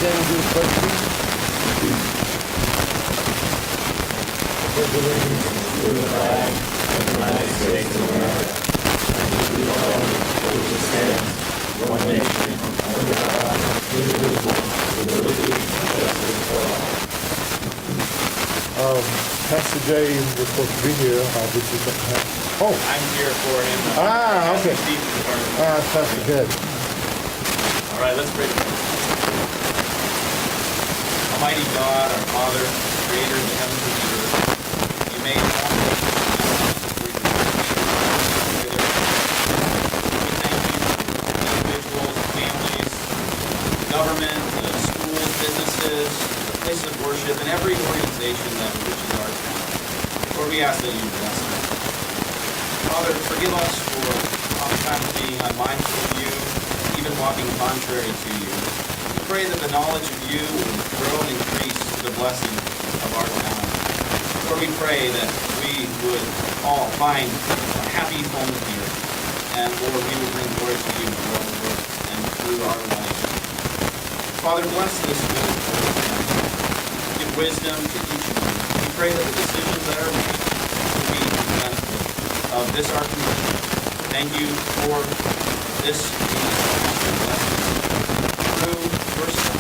stand and do the pledge, please? Pledge allegiance to the flag of the United States of America, and to the republic for which it stands, one nation, under God, indivisible, with liberty and justice for all. Pastor Jay was supposed to be here. This is oh. I'm here for him. Okay. Pastor, good. All right, let's pray. Almighty God, our Father, Creator of the heavens and the earth, you made all things. We thank you for individuals, families, government, schools, businesses, places of worship, and every organization that reaches our town. Lord, we ask that you bless them. Father, forgive us for oftentimes being unmindful of you, even walking contrary to you. We pray that the knowledge of you will grow and increase to the blessing of our town. Lord, we pray that we would all find a happy home here. And Lord, we will bring glory to you through our work and through our life. Father, bless this school. Give wisdom to each of you. We pray that the decisions that are made will be to the benefit of this our community. Thank you for this blessing through your Son,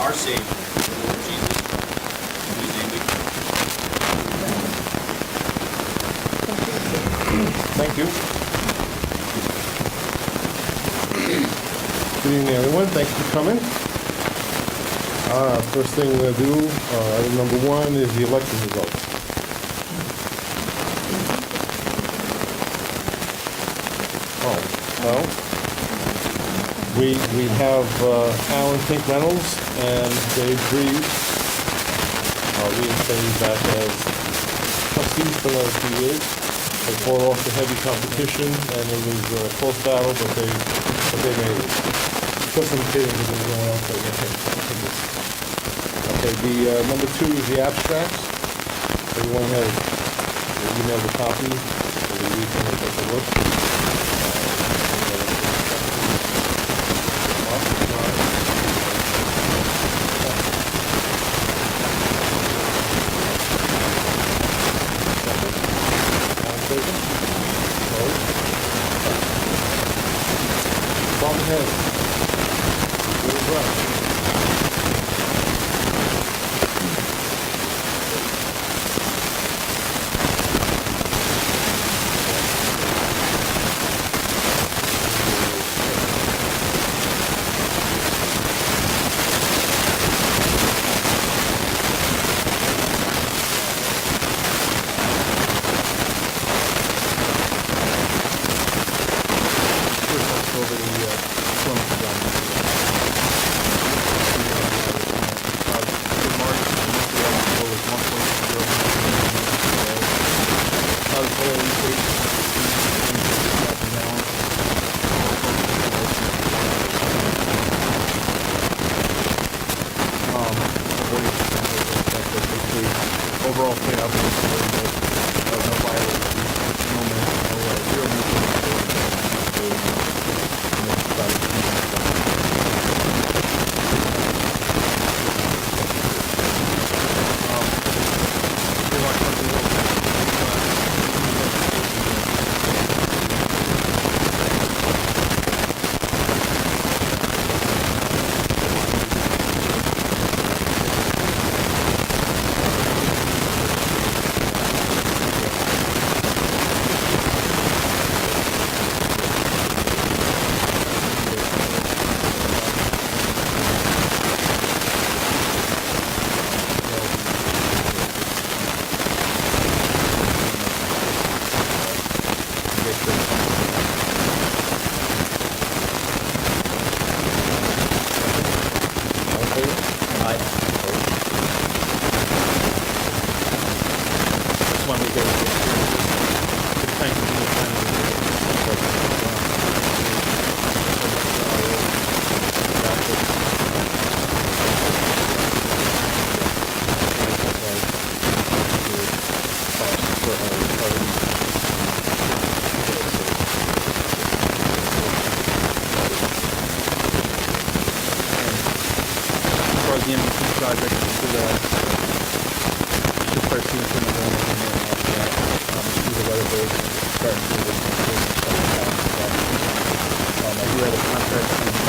our Savior, the Lord Jesus Christ, in whose name we pray. Thank you. Good evening, everyone. Thanks for coming. First thing we're going to do, item number 1 is the election results. Well, we have Alan Pink Reynolds and Dave Greaves reinstated back as trustees for another 2 years. They fought off the heavy competition, and it was a close battle, but they made it. Because some kids are going on, so okay, the number 2 is the abstracts. Everyone has emailed a copy, so we can take a look. Overall payout was very good. No violations, no zero the MVP project should start seeing some of them in there after that. See the weather break and starting to do I do have a contract to do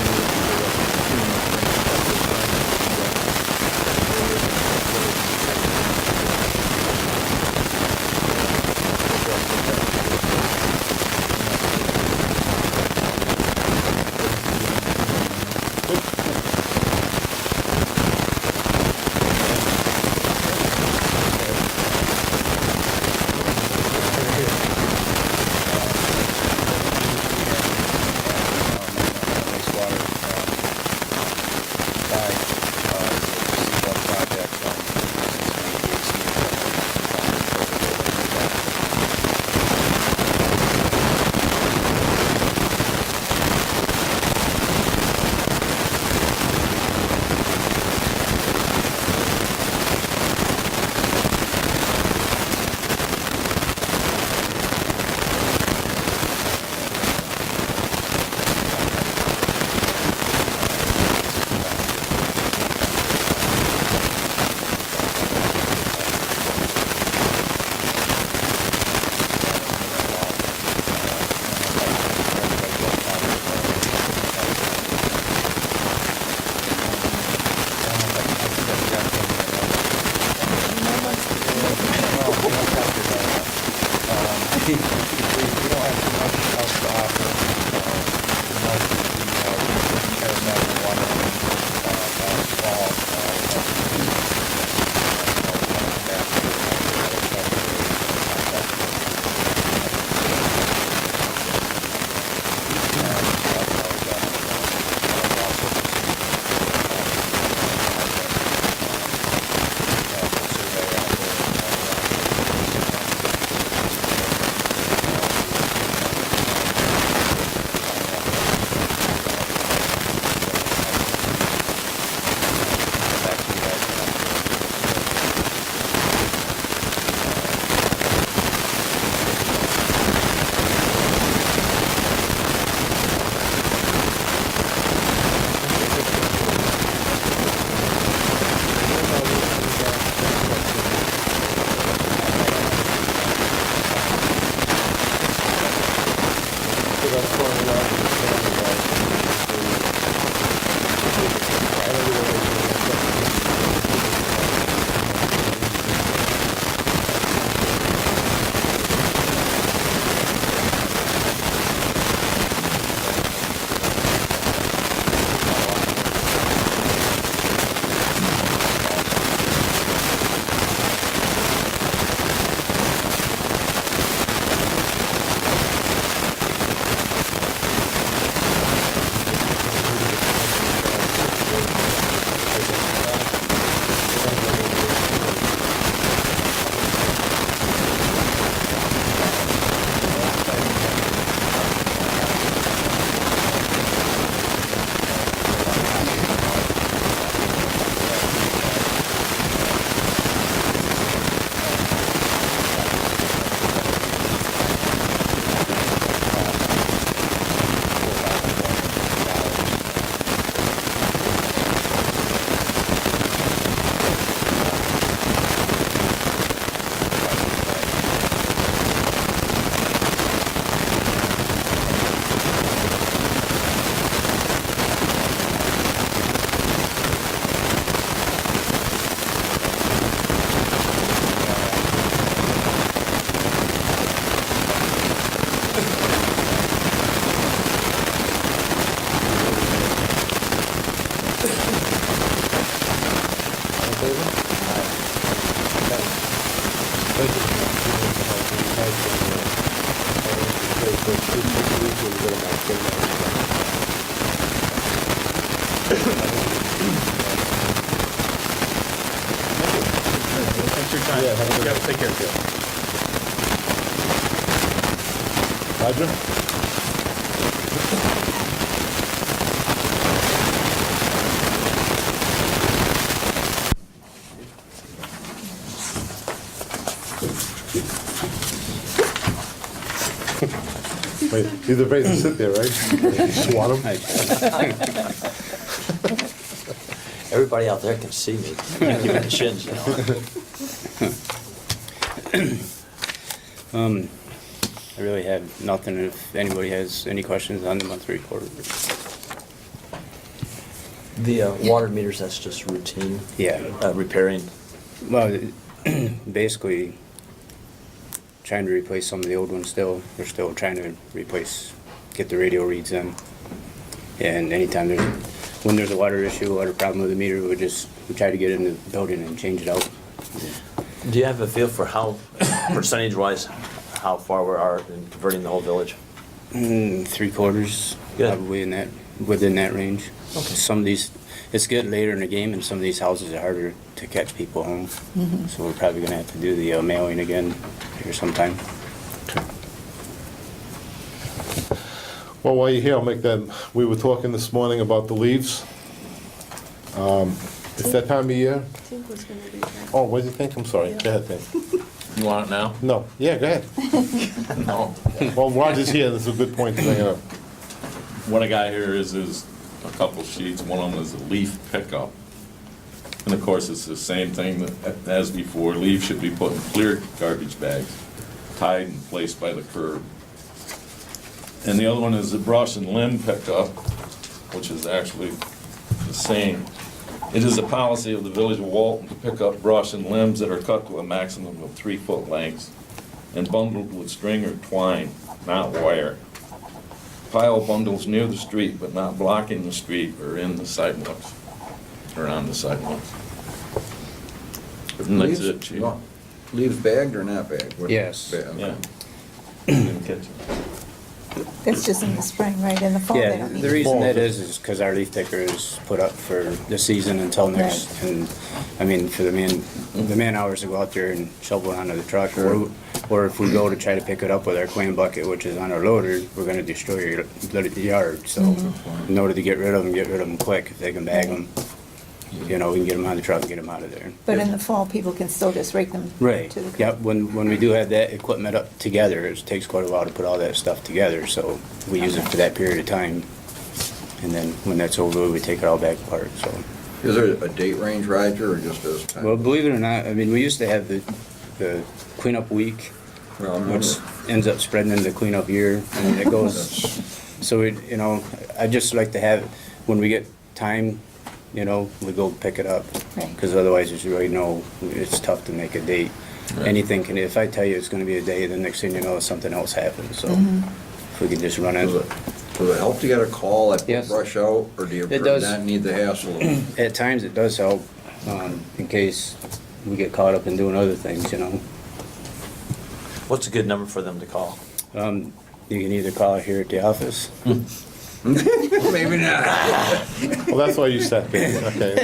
Thanks for your time. Yeah, have a good You one. gotta take care of it. Roger? Wait, he's afraid to sit there, right? You want him? Everybody out there can see me. Give me the shins, you know. I really have nothing. If anybody has any questions on the monthly report. The water meters, that's just routine? Yeah. Repairing? Well, basically, trying to replace some of the old ones still. We're still trying to get the radio reads in. And anytime when there's a water issue, water problem with the meter, we try to get in the building and change it out. Do you have a feel for how, percentage-wise, how far we are in converting the whole village? 3/4, Good. probably within that range. Okay. Some of these, it's getting later in the game, and some of these houses are harder to catch people home. So we're probably gonna have to do the mailing again here sometime. Well, while you're here, I'll make that, we were talking this morning about the leaves. It's that time of year. Tink was gonna do that. Oh, what do you think? I'm sorry. Go ahead, Tink. You want it now? No, yeah, go ahead. No. Well, Roger's here, this is a good point to bring it up. What I got here is a couple sheets. One of them is a leaf pickup. And of course, it's the same thing as before. Leaves should be put in clear garbage bags, tied and placed by the curb. And the other one is a brush and limb pickup, which is actually the same. It is a policy of the Village of Walton to pick up brush and limbs that are cut to a maximum of 3-foot lengths and bundled with string or twine, not wire. Pile bundles near the street, but not blocking the street or in the sidewalks, or on the sidewalks. And that's it, Chief. Leaves bagged or not bagged? What- Yes. Bag- Yeah. Didn't catch it. That's just in the spring, right? In the fall, they Yeah, don't need the it. reason that is because our leaf picker is put up for the season until next, and, I mean, for the man hours to go out there and shovel it onto the truck, or if we go to try to pick it up with our clam bucket, which is on our loader, we're gonna destroy your yard, so in order to get rid of them quick, if they can bag them, you know, we can get them on the truck and get them out of there. But in the fall, people can still just rake them Right, to the curb. yep, when we do have that equipment up together, it takes quite a while to put all that stuff together, so we use it for that period of time. And then when that's over, we take it all back apart, so. Is there a date range, Roger, or just as time? Well, believe it or not, I mean, we used to have the cleanup week, Well, I'm which wondering. ends up spreading into cleanup year, and it goes, so it, you know, I just like to have, when we get time, you know, we go pick it up. Right. Because otherwise, there's really it's tough to make a date. Right. Anything can, if I tell you it's gonna be a day, the next thing you know, something else happens, so if we can just run Does it. it help to get a call at Yes. brush out, or do you It does. not need the hassle of? At times, it does help, in case we get caught up in doing other things, you know. What's a good number for them to call? You can either call it here at the office. Maybe not. Well, that's why you sat there, okay.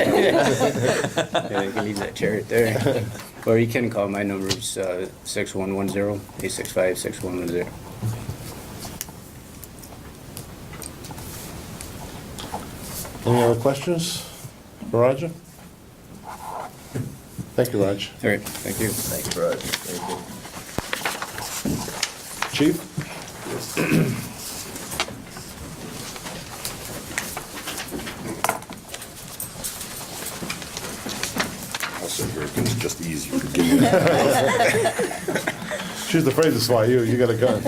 Yeah, you can leave that chair right there. Or you can call, my number is 6110-865-6110. Any other questions for Roger? Thank you, Raj. All right, thank you. Thanks, Roger. Chief? I'll sit here because it's just easier to get in. She's afraid to swat you, you got a gun.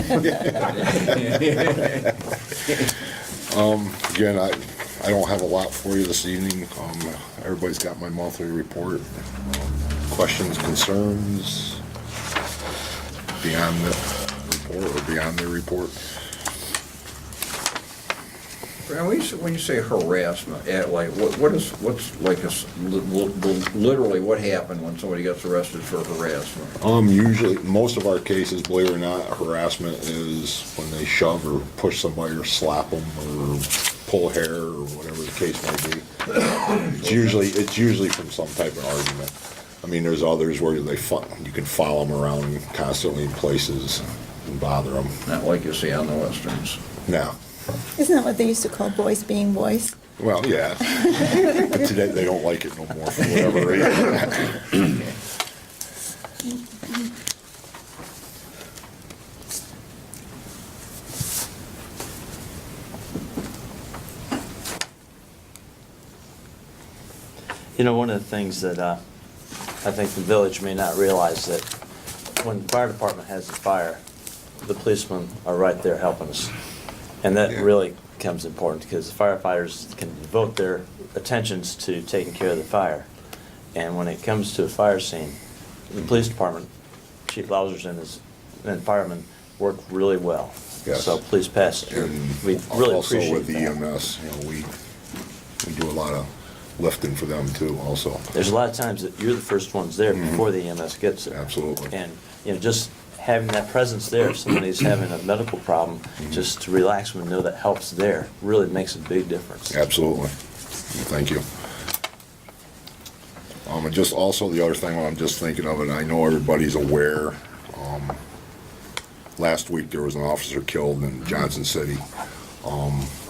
Again, I don't have a lot for you this evening. Everybody's got my monthly report. Questions, concerns, beyond the report or beyond the report. When you say harassment, like, what's like literally what happened when somebody gets arrested for harassment? Usually, most of our cases, believe it or not, harassment is when they shove or push somebody or slap them or pull hair or whatever the case may be. It's usually from some type of argument. I mean, there's others where you can follow them around constantly in places and bother them. Not like you see on the westerns. Now, Isn't that what they used to call boys being boys? well, yeah. But today, they don't like it no more for whatever reason. You know, one of the things that I think the village may not realize that when the fire department has a fire, the policemen are right there helping us. And that Yeah. really becomes important because the firefighters can devote their attentions to taking care of the fire. And when it comes to a fire scene, the police department, Chief Lausers and firemen work really well. Yes. So please pass it. And We really also appreciate with the that. EMS, we do a lot of lifting for them too, also. There's a lot of times that you're the first ones there Mhm. before the EMS gets there. Absolutely. And, just having that presence there, if somebody's having a medical problem, just to relax them and know that help's there, really makes a big difference. Absolutely. Thank you. And just also the other thing, while I'm just thinking of it, I know everybody's aware, last week there was an officer killed in Johnson City.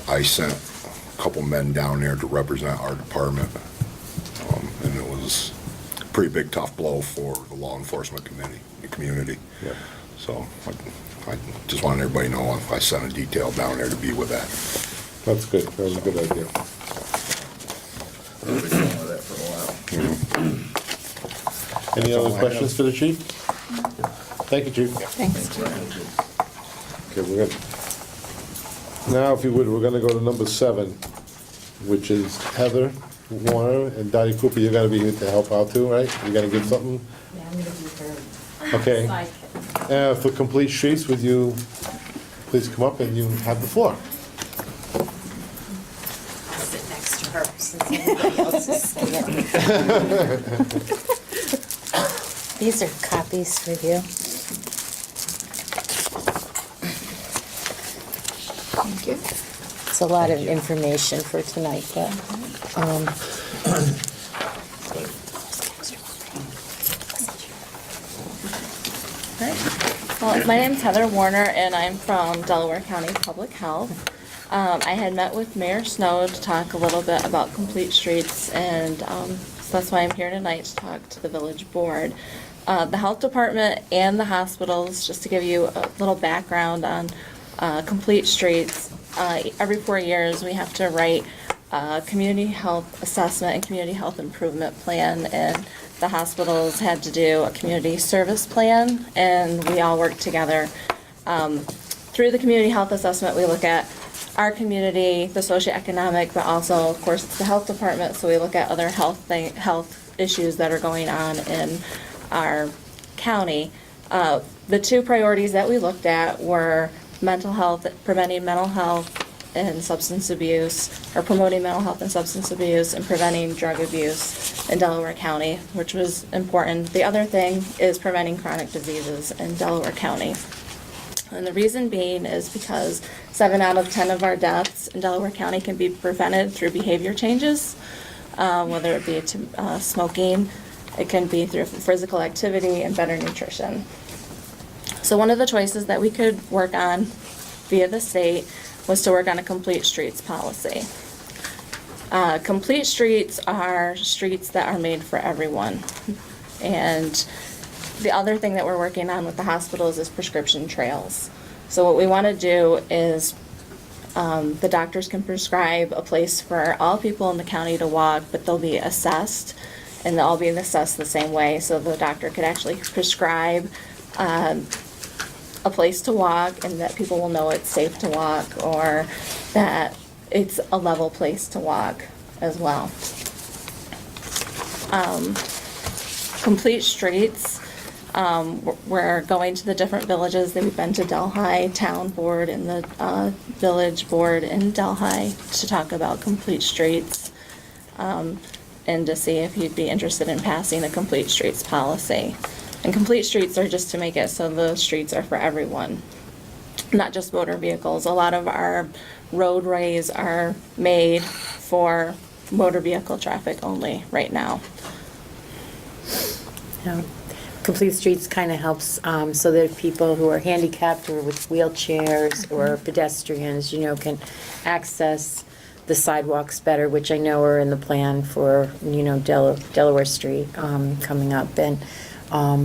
I sent a couple men down there to represent our department. And it was a pretty big, tough blow for the law enforcement community. Yeah. So I just wanted everybody to know I sent a detail down there to be with that. That's good, that was a good idea. I've been dealing with that for a while. Any That's all other I questions have. for the chief? Thank you, chief. Thanks. Okay, we're good. Now, if you would, we're gonna go to number 7, which is Heather Warner and Dottie Cooper. You're gonna be here to help out too, right? You're gonna give something? Yeah, I'm gonna be her Okay. sidekick. For Complete Streets, would you please come up and you have the floor? I'll sit next to her since everybody else is sitting. These are copies for you. Thank you. It's a lot of information for tonight, but, Well, my name's Heather Warner, and I'm from Delaware County Public Health. I had met with Mayor Snow to talk a little bit about Complete Streets, and so that's why I'm here tonight to talk to the village board. The health department and the hospitals, just to give you a little background on Complete Streets, every 4 years, we have to write a community health assessment and community health improvement plan, and the hospitals had to do a community service plan, and we all work together. Through the community health assessment, we look at our community, the socioeconomic, but also, of course, it's the health department, so we look at other health issues that are going on in our county. The 2 priorities that we looked at were mental health, preventing mental health and substance abuse, or promoting mental health and substance abuse, and preventing drug abuse in Delaware County, which was important. The other thing is preventing chronic diseases in Delaware County. And the reason being is because 7 out of 10 of our deaths in Delaware County can be prevented through behavior changes, whether it be to smoking, it can be through physical activity and better nutrition. So one of the choices that we could work on via the state was to work on a complete streets policy. Complete streets are streets that are made for everyone. And the other thing that we're working on with the hospitals is prescription trails. So what we want to do is the doctors can prescribe a place for all people in the county to walk, but they'll be assessed, and they'll all be assessed the same way. So the doctor could actually prescribe a place to walk, and that people will know it's safe to walk, or that it's a level place to walk as well. Complete Streets, we're going to the different villages. We've been to Delhi Town Board and the Village Board in Delhi to talk about Complete Streets, and to see if you'd be interested in passing a Complete Streets policy. And Complete Streets are just to make it so the streets are for everyone, not just motor vehicles. A lot of our roadways are made for motor vehicle traffic only right now. Yeah. Complete Streets kind of helps so that people who are handicapped or with wheelchairs or pedestrians, can access the sidewalks better, which I know are in the plan for, Delaware Street coming up. And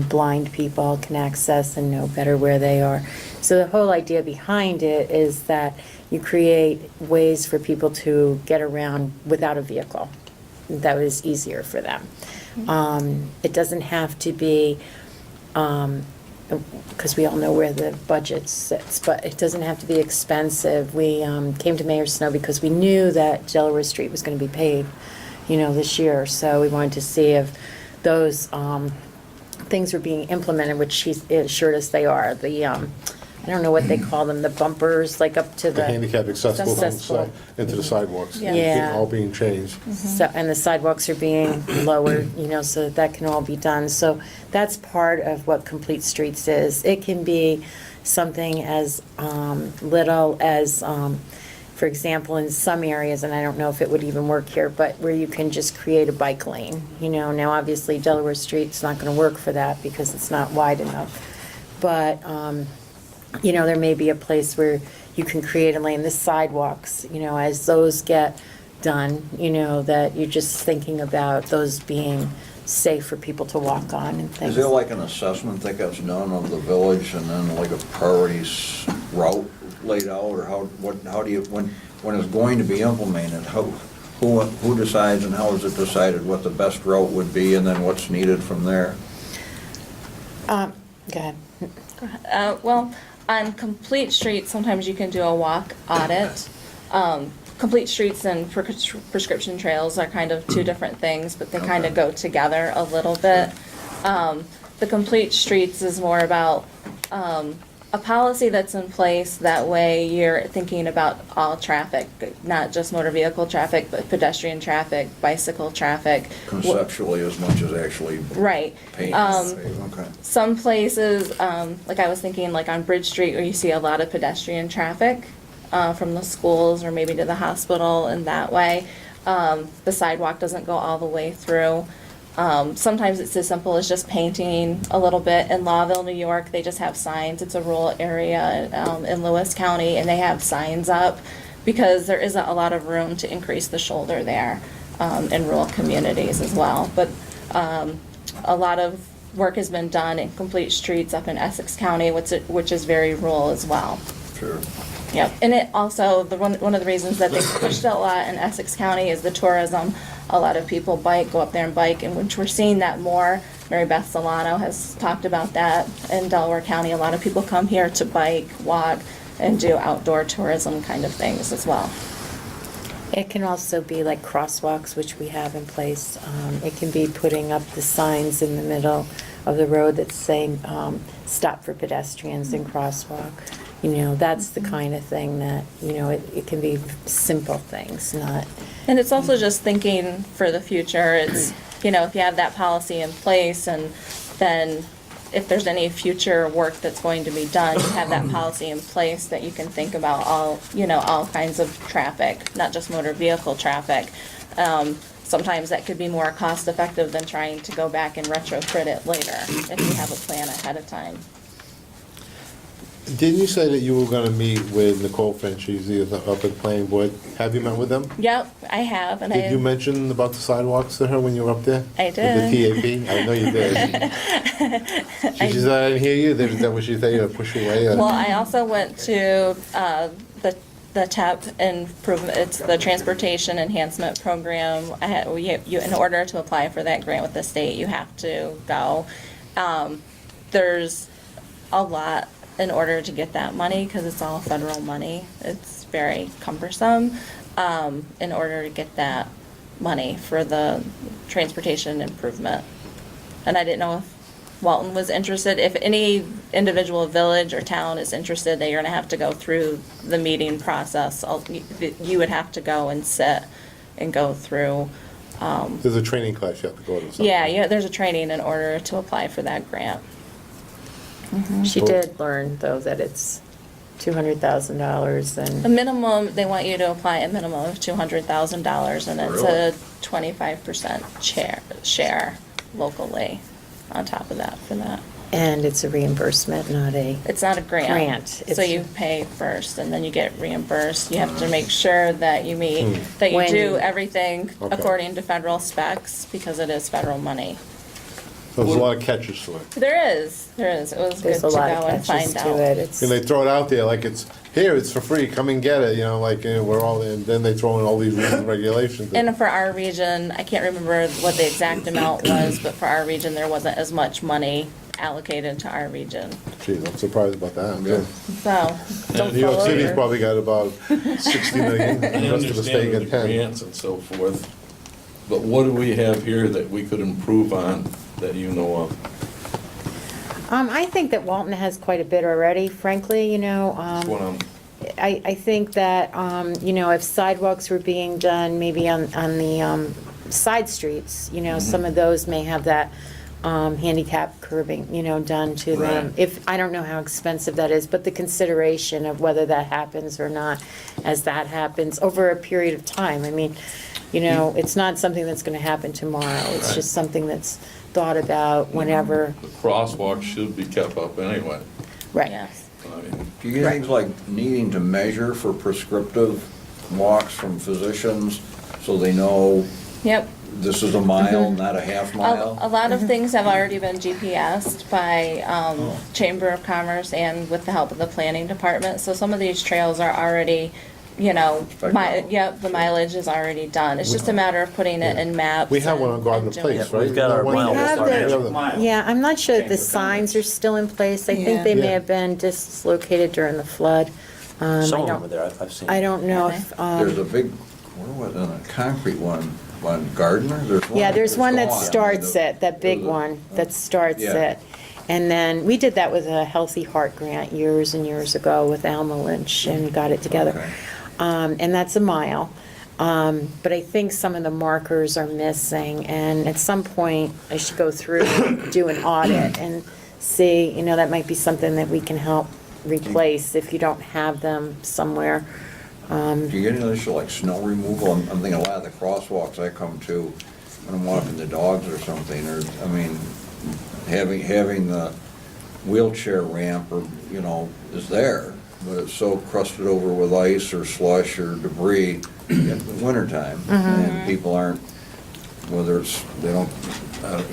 blind people can access and know better where they are. So the whole idea behind it is that you create ways for people to get around without a vehicle. that was easier for them. It doesn't have to be, because we all know where the budget sits, but it doesn't have to be expensive. We came to Mayor Snow because we knew that Delaware Street was going to be paid, this year. So we wanted to see if those things were being implemented, which he assured us they are. The, I don't know what they call them, the bumpers, like up to The the. handicap accessible from the Accessible. side into the sidewalks. Yeah. All being changed. So, and the sidewalks are being lowered, so that can all be done. So that's part of what Complete Streets is. It can be something as little as, for example, in some areas, and I don't know if it would even work here, but where you can just create a bike lane. Now obviously Delaware Street's not going to work for that because it's not wide enough. But, there may be a place where you can create a lane. The sidewalks, as those get done, that you're just thinking about those being safe for people to walk on and things. Is there like an assessment that gets done of the village and then like a priorities route laid out, or how do you, when it's going to be implemented, who decides and how is it decided what the best route would be and then what's needed from there? Go ahead. Well, on Complete Streets, sometimes you can do a walk audit. Complete Streets and prescription trails are kind of two different things, but they kind of go together a little bit. The Complete Streets is more about a policy that's in place, that way you're thinking about all traffic, not just motor vehicle traffic, but pedestrian traffic, bicycle traffic. Conceptually as much as actually Right. paint. Okay. Some places, like I was thinking, like on Bridge Street, where you see a lot of pedestrian traffic from the schools or maybe to the hospital, and that way the sidewalk doesn't go all the way through. Sometimes it's as simple as just painting a little bit. In Lawville, New York, they just have signs. It's a rural area in Lewis County, and they have signs up because there isn't a lot of room to increase the shoulder there in rural communities as well. But a lot of work has been done in Complete Streets up in Essex County, which is very rural as well. Sure. Yep, and it also, one of the reasons that they pushed it a lot in Essex County is the tourism. A lot of people go up there and bike, and which we're seeing that more. Mary Beth Solano has talked about that in Delaware County. A lot of people come here to bike, walk, and do outdoor tourism kind of things as well. It can also be like crosswalks, which we have in place. It can be putting up the signs in the middle of the road that's saying, stop for pedestrians and crosswalk. That's the kind of thing that, it can be simple things, not. And it's also just thinking for the future. It's, if you have that policy in place, and then if there's any future work that's going to be done, you have that policy in place that you can think about all kinds of traffic, not just motor vehicle traffic. Sometimes that could be more cost effective than trying to go back and retrofit it later if you have a plan ahead of time. Didn't you say that you were gonna meet with Nicole Finch, she's up at the planning board? Have you met with them? Yep, I have, and Did you mention about the sidewalks to her when you were up there? I did. With the TAP? I know you did. She said, I didn't hear you, is that what she said, you push you away? Well, I also went to the TEP improvement, it's the Transportation Enhancement Program. In order to apply for that grant with the state, you have to go. There's a lot in order to get that money, because it's all federal money. It's very cumbersome in order to get that money for the transportation improvement. And I didn't know if Walton was interested. If any individual village or town is interested, they're going to have to go through the meeting process. You would have to go and sit and go through. There's a training class you have to go to. Something. Yeah, there's a training in order to apply for that grant. She did learn, though, that it's $200,000 The and, minimum, they want you to apply a minimum of $200,000, and it's a 25% share locally on top of that for that. and it's a reimbursement, not a, It's not a grant. Grant. So It's- you pay first, and then you get reimbursed. You have to make sure that you meet, Hmm. that you When- do everything Okay. according to federal specs, because it is federal money. There's a lot of catches to it. There is. It was good there's to a go lot of and catches find to out. it. It's, And they throw it out there like it's here, it's for free, come and get it, like, we're all, and then they throw in all these rules and regulations. And for our region, I can't remember what the exact amount was, but for our region, there wasn't as much money allocated to our region. Geez, I'm surprised about that. Yeah. So, don't New York fall City's over. probably got about 60 million, the I rest of the state understand got the 10. grants and so forth, but what do we have here that we could improve on that you know of? I think that Walton has quite a bit already, frankly, That's what I'm, I think that, if sidewalks were being done maybe on the side streets, some of those may have that handicap curbing, done to them. Right. If, I don't know how expensive that is, but the consideration of whether that happens or not, as that happens over a period of time. I mean, it's not something that's gonna happen tomorrow. It's Right. just something that's thought about whenever, the crosswalk should be kept up anyway. right. Yes. I mean, Do you get things like needing to measure for prescriptive walks from physicians so they know Yep. this is a mile, not a half A mile? lot of things have already been GPSed by Chamber of Commerce and with the help of the planning department. So some of these trails are already, the mileage is already done. It's just a matter of putting it in maps. We have one on and- Gardner and doing Place, it. right? We've got our One- mile. We have our the- magic mile. Yeah, I'm not sure if the Chamber of signs Commerce. are still in place. I Yeah. think they may Yeah. have been dislocated during the flood. I Some of them don't- are there, I've seen. I don't know Okay. if, There's a big, where was it, a concrete one on Gardner? yeah, there's one that gone. starts it, that big There's a- one that starts Yeah. it. And then, we did that with a Healthy Heart grant years and years ago with Alma Lynch and got it together. Okay. And that's a mile. But I think some of the markers are missing, and at some point, I should go through, do an audit and see, that might be something that we can help replace if you don't have them somewhere. Do you get any issue like snow removal? I'm thinking a lot of the crosswalks I come to when I'm walking the dogs or something, or, having the wheelchair ramp is there, but it's so crusted over with ice or slush or debris in the wintertime, and people aren't, whether it's, they don't,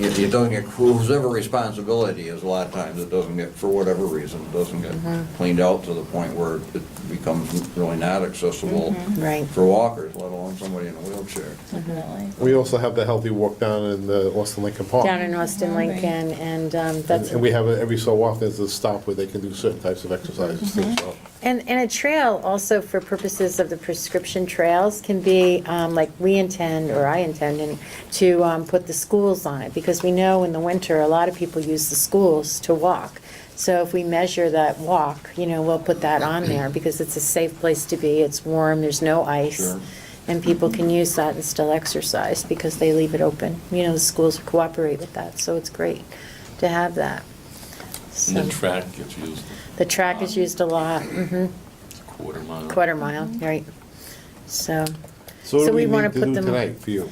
it doesn't get, whoever responsibility is, a lot of times it doesn't get, for whatever reason, it doesn't get cleaned out to the point where it becomes really not accessible Right. for walkers, let alone somebody in a wheelchair. Definitely. We also have the healthy walk down in the Austin Lincoln Park. Down in Austin Lincoln, and that's. And we have it every so often as a stop where they can do certain types of exercises too, so. And a trail also for purposes of the prescription trails can be, like we intend, or I intend, to put the schools on it, because we know in the winter, a lot of people use the schools to walk. So if we measure that walk, we'll put that on there, because it's a safe place to be, it's warm, there's no ice. Sure. And people can use that and still exercise, because they leave it open. The schools cooperate with that, so it's great to have that. and the So, track gets used the track is used a lot, a quarter mile. quarter mile, right? So, So what So do we we wanna need to put do them- tonight for you?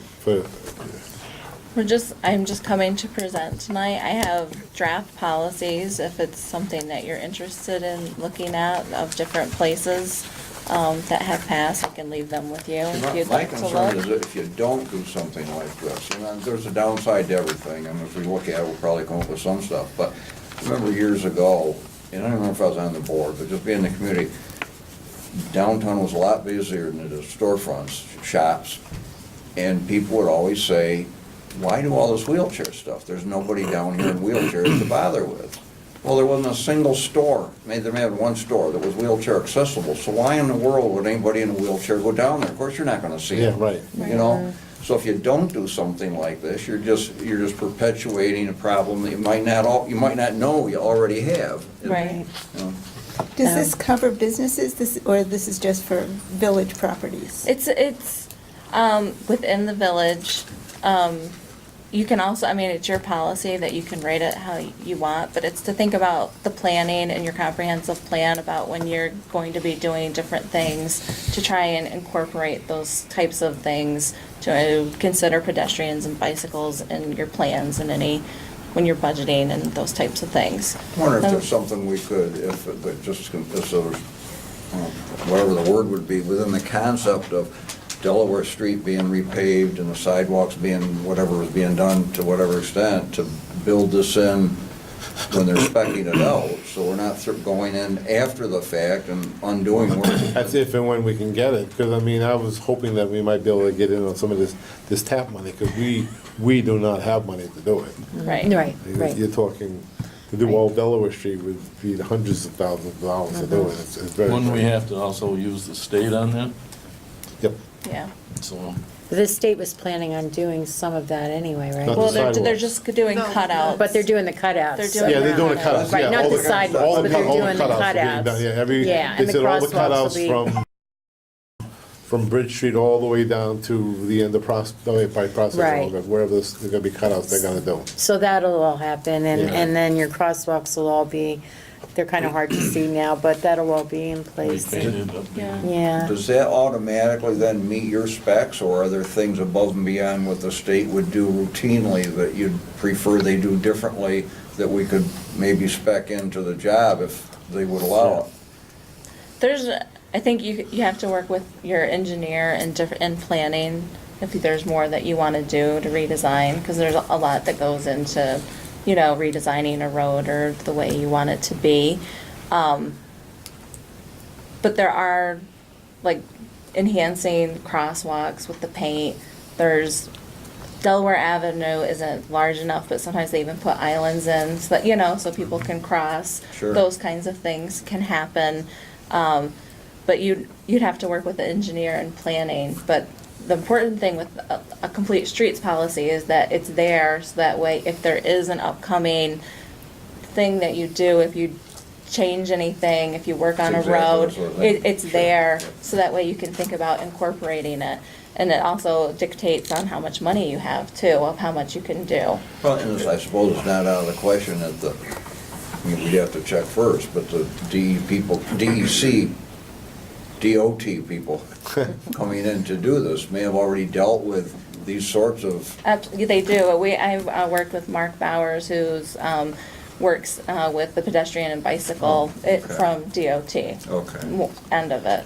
I'm just coming to present tonight. I have draft policies, if it's something that you're interested in looking at, of different places that have passed, I can leave them with you if you'd My like to concern is look. that if you don't do something like this, there's a downside to everything, if we look at it, we'll probably come up with some stuff, but I remember years ago, and I don't remember if I was on the board, but just being in the community, downtown was a lot busier than it is storefronts, shops, and people would always say, why do all this wheelchair stuff? There's nobody down here in wheelchairs to bother with. Well, there wasn't a single store, they may have one store that was wheelchair accessible, so why in the world would anybody in a wheelchair go down there? Of course, you're not gonna see Yeah, them. right. So if you don't do something like this, you're just perpetuating a problem that you might not know you already have. Right. You know. Does this cover businesses, or this is just for village properties? It's within the village. You can also, it's your policy that you can rate it how you want, but it's to think about the planning and your comprehensive plan about when you're going to be doing different things, to try and incorporate those types of things, to consider pedestrians and bicycles in your plans and when you're budgeting and those types of things. I wonder if there's something we could, whatever the word would be, within the concept of Delaware Street being repaved and the sidewalks being, whatever was being done to whatever extent, to build this in when they're specking it out, so we're not going in after the fact and undoing work. That's if and when we can get it, because I mean, I was hoping that we might be able to get in on some of this tap money, because we do not have money to do it. Right. Right. You're talking, to do all Delaware Street would be hundreds of thousands of dollars to do it. It's very. Wouldn't we have to also use the state on that? Yep. Yeah. So, The state was planning on doing some of that anyway, Not right? the Well, they're sidewalks. just doing cutouts. But they're doing the cutouts. They're so- doing Yeah, they're doing the cutouts. cutouts, Right, yeah. not all the sidewalks, all but they're all doing the are being done, cutouts. Yeah, Yeah, they and the said all the crosswalks will cutouts from Bridge Street all the way down to the end of by Process, Right. wherever there's gonna be cutouts, they're gonna do. So that'll all happen, Yeah. and then your crosswalks will all be, they're kind of hard to see now, but that'll all be in place. repainted up there. Yeah. Yeah. Does that automatically then meet your specs, or are there things above and beyond what the state would do routinely that you'd prefer they do differently, that we could maybe spec into the job if they would allow it? There's, I think you have to work with your engineer and planning if there's more that you want to do to redesign, because there's a lot that goes into, redesigning a road or the way you want it to be. But there are, like, enhancing crosswalks with the paint. There's, Delaware Avenue isn't large enough, but sometimes they even put islands in so that, so people can cross. Sure. Those kinds of things can happen. But you'd have to work with the engineer and planning. But the important thing with a complete streets policy is that it's there, so that way if there is an upcoming thing that you do, if you change anything, if you work on a Exactly, road, that's what I think. it's Sure. there, so that way you can think about incorporating it. And it also dictates on how much money you have too, of how much you can do. Well, and I suppose it's not out of the question that we'd have to check first, but the DEC, DOT people coming in to do this may have already dealt with these sorts of, They do. I've worked with Mark Bowers, who's works with the pedestrian and bicycle from DOT. okay. End of it.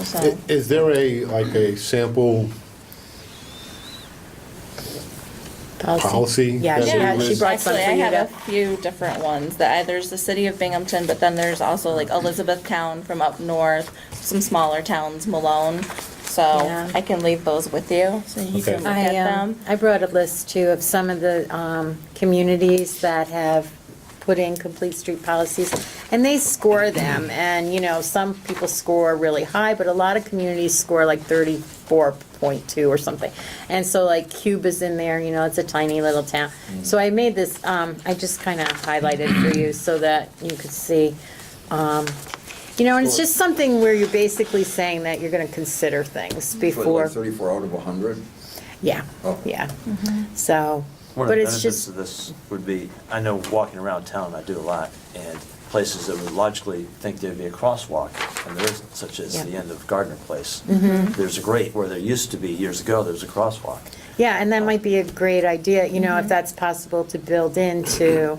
So Is there a sample policy? Yeah, that she we had- would- she brought some actually, for I you have to- a few different ones. There's the city of Binghamton, but then there's also like Elizabethtown from up north, some smaller towns, Malone. So Yeah. I can leave those with you, so you Okay. can look at them. I brought a list too of some of the communities that have put in complete street policies, and they score them, and, some people score really high, but a lot of communities score like 34.2 or something. And so like Cuba's in there, it's a tiny little town. So I made this, I just kind of highlighted for you so that you could see. And it's just something where you're basically saying that you're gonna consider things What, before, like 34 out of 100? yeah, Oh. yeah. So, One of but the it's benefits just, of this would be, I know walking around town, I do a lot, and places that would logically think there'd be a crosswalk, and there isn't, such as Yeah. the end of Gardner Place. Mm-hmm. There's a grate where there used to be, years ago, there was a crosswalk. yeah, and that might be a great idea, if that's possible to build into,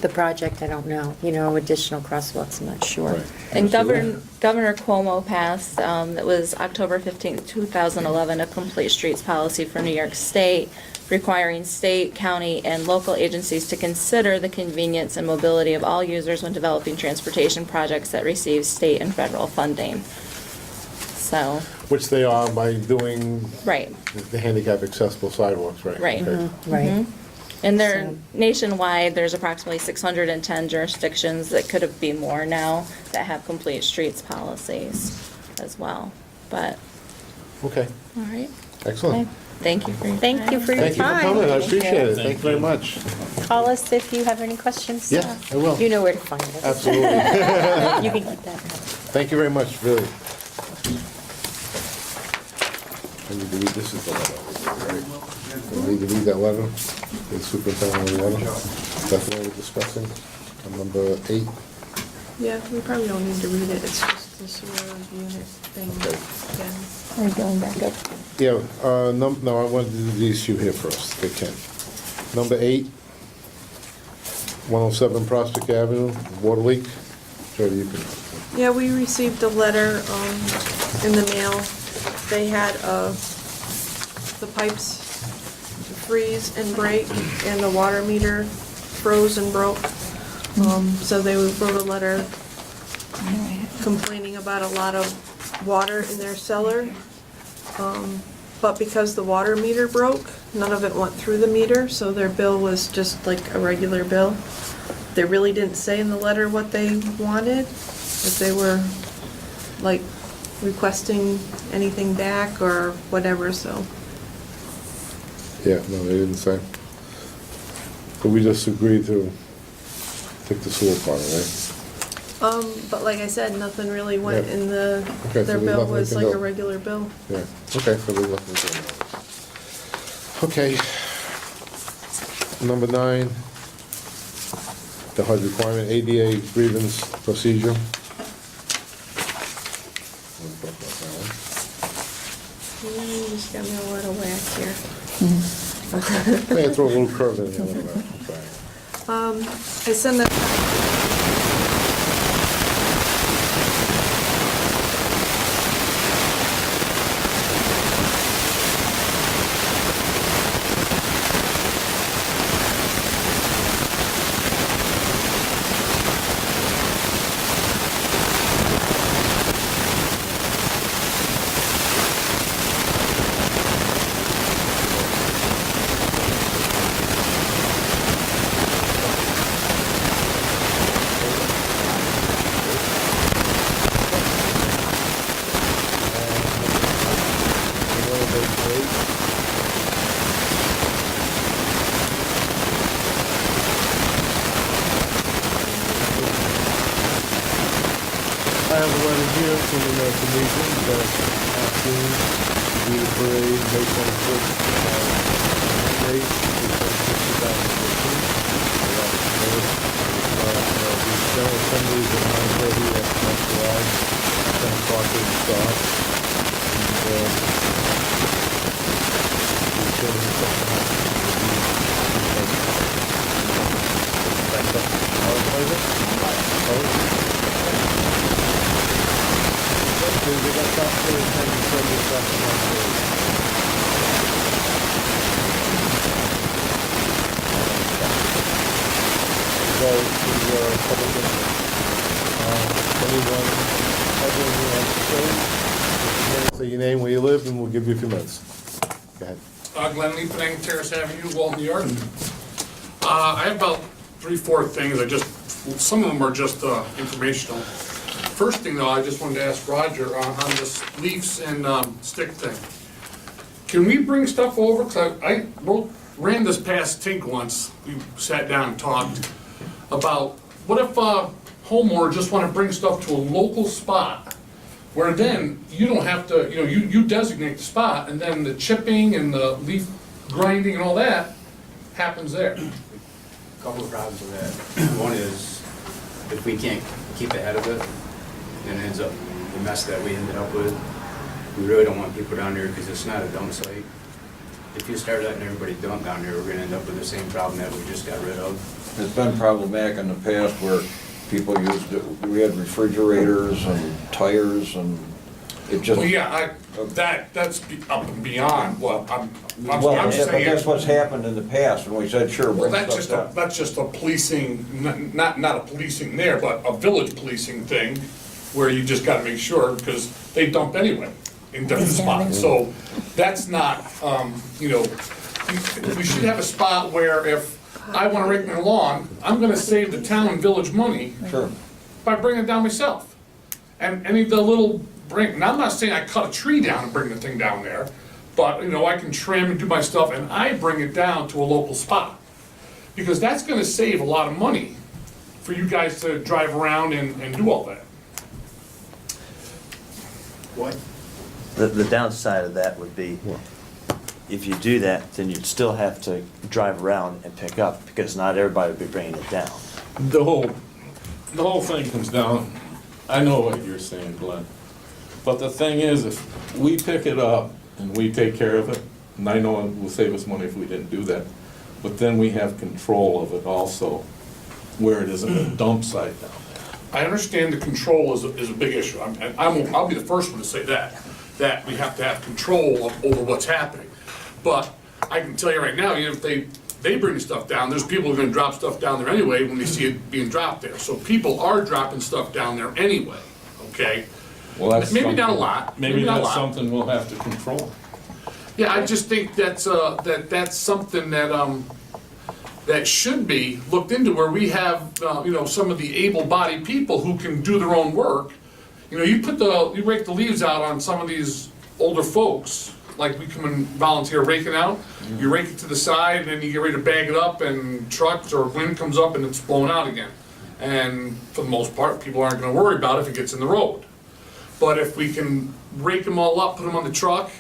the project, I don't know, additional crosswalks, I'm not sure. Right. And Governor Cuomo passed, it was October 15th, 2011, a complete streets policy for New York State, requiring state, county, and local agencies to consider the convenience and mobility of all users when developing transportation projects that receive state and federal funding. So, Which they are by doing right. the handicap accessible sidewalks, right? Right. Okay. Right, And they're So- nationwide, there's approximately 610 jurisdictions, that could be more now, that have complete streets policies as well. But, Okay, all right. excellent. Okay. Thank you for your time. Thank you for your Thank you for time. coming, I Thank appreciate you. it, thank you very much. Call us if you have any questions. Yeah, I will. You know where to find us. Absolutely. You can keep that. Thank you very much, really. I need to read, this is the letter, right? I need to read that letter, the superintendent letter. That's what we're discussing, on number 8. Yeah, we probably don't need to read it, it's just the sewer unit thing again. Are you going back up? Yeah, no, I wanted to do these two here first, they can. Number 8, 107 Prospect Avenue, water leak. Jody, you can. Yeah, we received a letter in the mail. They had the pipes freeze and break, and the water meter froze and broke. So they wrote a letter complaining about a lot of water in their cellar. But because the water meter broke, none of it went through the meter, so their bill was just like a regular bill. They really didn't say in the letter what they wanted, if they were like requesting anything back or whatever, so. Yeah, no, they didn't say. But we just agreed to take the sewer part, right? But like I said, nothing really went Yeah. in the, Okay, so their there's bill nothing we was can like do. a regular bill. Yeah, okay, so there's nothing to do. Okay. Number 9, the HUD requirement, ADA grievance procedure. You just got me a little whack here. Hey, throw a little curve in there. a little bit. Okay. I send that. I have a letter here from the American Legion that asking to do the parade May 24th, Monday, the general assembly is at 9:30 at the garage, 10 o'clock is the start. And, the children's section has to be back up. All in favor? Opposed? They got top for the 10 December section on go to public input. Anyone having anything else to say? Say your name, where you live, and we'll give you a few minutes. Go ahead. Glenn Lee, Penang Terrace Avenue, Walton, New York. I have about 3-4 things. Some of them are just informational. First thing though, I just wanted to ask Roger on this leaves and stick thing. Can we bring stuff over? Because I ran this past Tink once. We sat down and talked about what if homeowner just want to bring stuff to a local spot where then you don't have to, you designate the spot and then the chipping and the leaf grinding and all that happens there. Couple of problems with that. One is, if we can't keep ahead of it, then it ends up the mess that we ended up with. We really don't want people down there because it's not a dump site. If you start letting everybody dump down there, we're gonna end up with the same problem that we just got rid of. It's been problematic in the past where people used it, we had refrigerators and tires and it just. Well, yeah, that's up and beyond what I'm Well, saying. but that's what's happened in the past, and we said, sure, Well, bring that's stuff just down. a policing, not a policing there, but a village policing thing, where you just gotta make sure, because they dump anyway in different spots. So that's not, we should have a spot where if I wanna rake my lawn, I'm gonna save the town and village money Sure. by bringing it down myself. And any of the little now I'm not saying I cut a tree down and bring the thing down there, but, I can trim and do my stuff, and I bring it down to a local spot. Because that's gonna save a lot of money for you guys to drive around and do all that. What? The downside of that would be, if you do that, then you'd still have to drive around and pick up, because not everybody would be bringing it down. The whole thing comes down, I know what you're saying, Glenn. But the thing is, if we pick it up and we take care of it, and I know it will save us money if we didn't do that, but then we have control of it also, where it isn't a dump site down there. I understand the control is a big issue. I'll be the first one to say that we have to have control over what's happening. But I can tell you right now, if they bring the stuff down, there's people who are gonna drop stuff down there anyway when they see it being dropped there. So people are dropping stuff down there anyway, okay? Well, that's Maybe not a something- lot, Maybe maybe not a that's lot. something we'll have to control. Yeah, I just think that's something that should be looked into, where we have, some of the able-bodied people who can do their own work. You rake the leaves out on some of these older folks, like we come and volunteer raking out. You rake it to the side, and then you get ready to bag it up, and trucks or wind comes up and it's blown out again. And for the most part, people aren't gonna worry about it if it gets in the road. But if we can rake them all up, put them on the truck,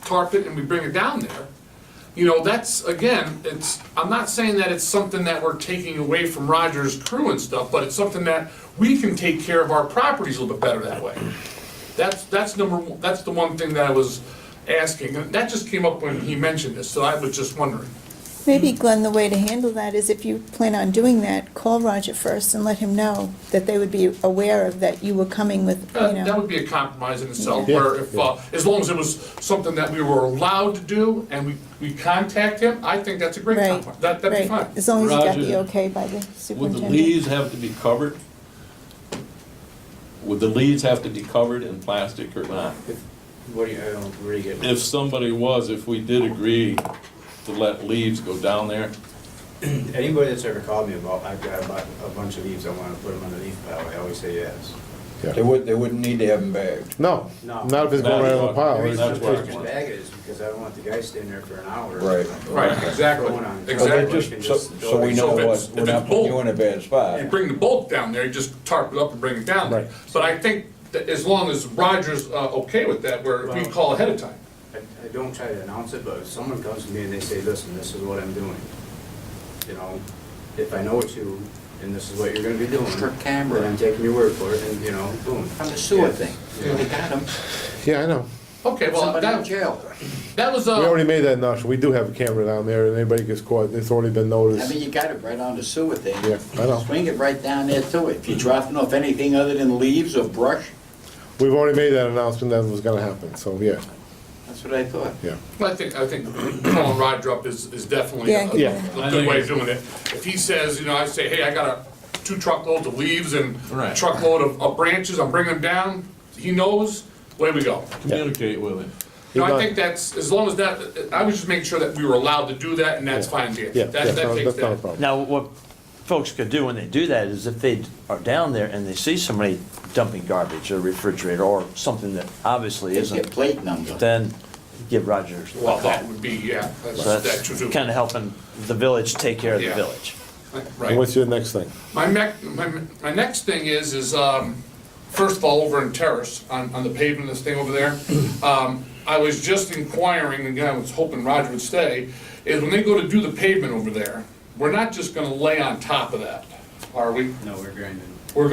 tarp it, and we bring it down there, that's, again, I'm not saying that it's something that we're taking away from Roger's crew and stuff, but it's something that we can take care of our properties a little bit better that way. That's the one thing that I was asking, and that just came up when he mentioned this, so I was just wondering. Maybe, Glenn, the way to handle that is if you plan on doing that, call Roger first and let him know that they would be aware of that you were coming with, That would be a compromise in itself, Yeah. where if, as long as it was something that we were allowed to do, and we contact him, I think that's a great Right, compromise. That'd be right, fine. as long as you got the Roger, okay by the Would the superintendent. leaves have to be covered? Would the leaves have to be covered in plastic or not? What do you, I don't really get. If we did agree to let leaves go down there, Anybody that's ever called me about, I've got a bunch of leaves, I wanna put them underneath the pile, I always say yes. They wouldn't need to have them bagged. No, No. not if it's going right on the The pile. reason I That's what I just want. bag it is because I don't want the guy standing there for an hour. Right. Right, exactly, Throwing on- exactly. So we know So if what, it's- we're if not it's putting you bulk, in a bad spot. You bring the bulk down there, you just tarp it up and bring it down there. Right. But I think that as long as Roger's okay with that, where we Well- call ahead of time. I don't try to announce it, but if someone comes to me and they say, listen, this is what I'm doing, if I know it's you, and this is what you're gonna be doing. For camera. Then I'm taking your word for it, and, boom. On the sewer Yeah. thing, Yeah. they got them, Yeah, I know. Okay, well, somebody in that jail. was, We already made that enough. We do have a camera down there, and anybody gets caught, it's already been I noticed. mean, you got it right on the sewer thing. Yeah, I know. Swing it right down there to it. If you're dropping off anything other than leaves or brush, We've already made that announcement that was gonna happen, so, yeah, that's what I thought. yeah. I think calling Roger up is definitely Yeah, Yeah. a good way of doing it. If he says, I say, hey, I got 2 truckloads of leaves and a Right. truckload of branches, I'm bringing them down, he knows, away we go. communicate with it. I think that's, as long as that, I was just making sure that we were allowed to do that, and that's fine, Dan. Yeah, That that's takes not a that. problem. Now, what folks could do when they do that is if they are down there and they see somebody dumping garbage, a refrigerator, or something that obviously Take your isn't, plate number. then give Roger a Well, call. that would be, yeah, So that's true. that's kind of helping the village take care of the Yeah. village. And Right. what's your next thing? My next thing is, first of all, over in Terrace, on the pavement, this thing over there, I was just inquiring, and again, I was hoping Roger would stay, is when they go to do the pavement over there, we're not just gonna lay on top of that, are we? No, we're grinding, You're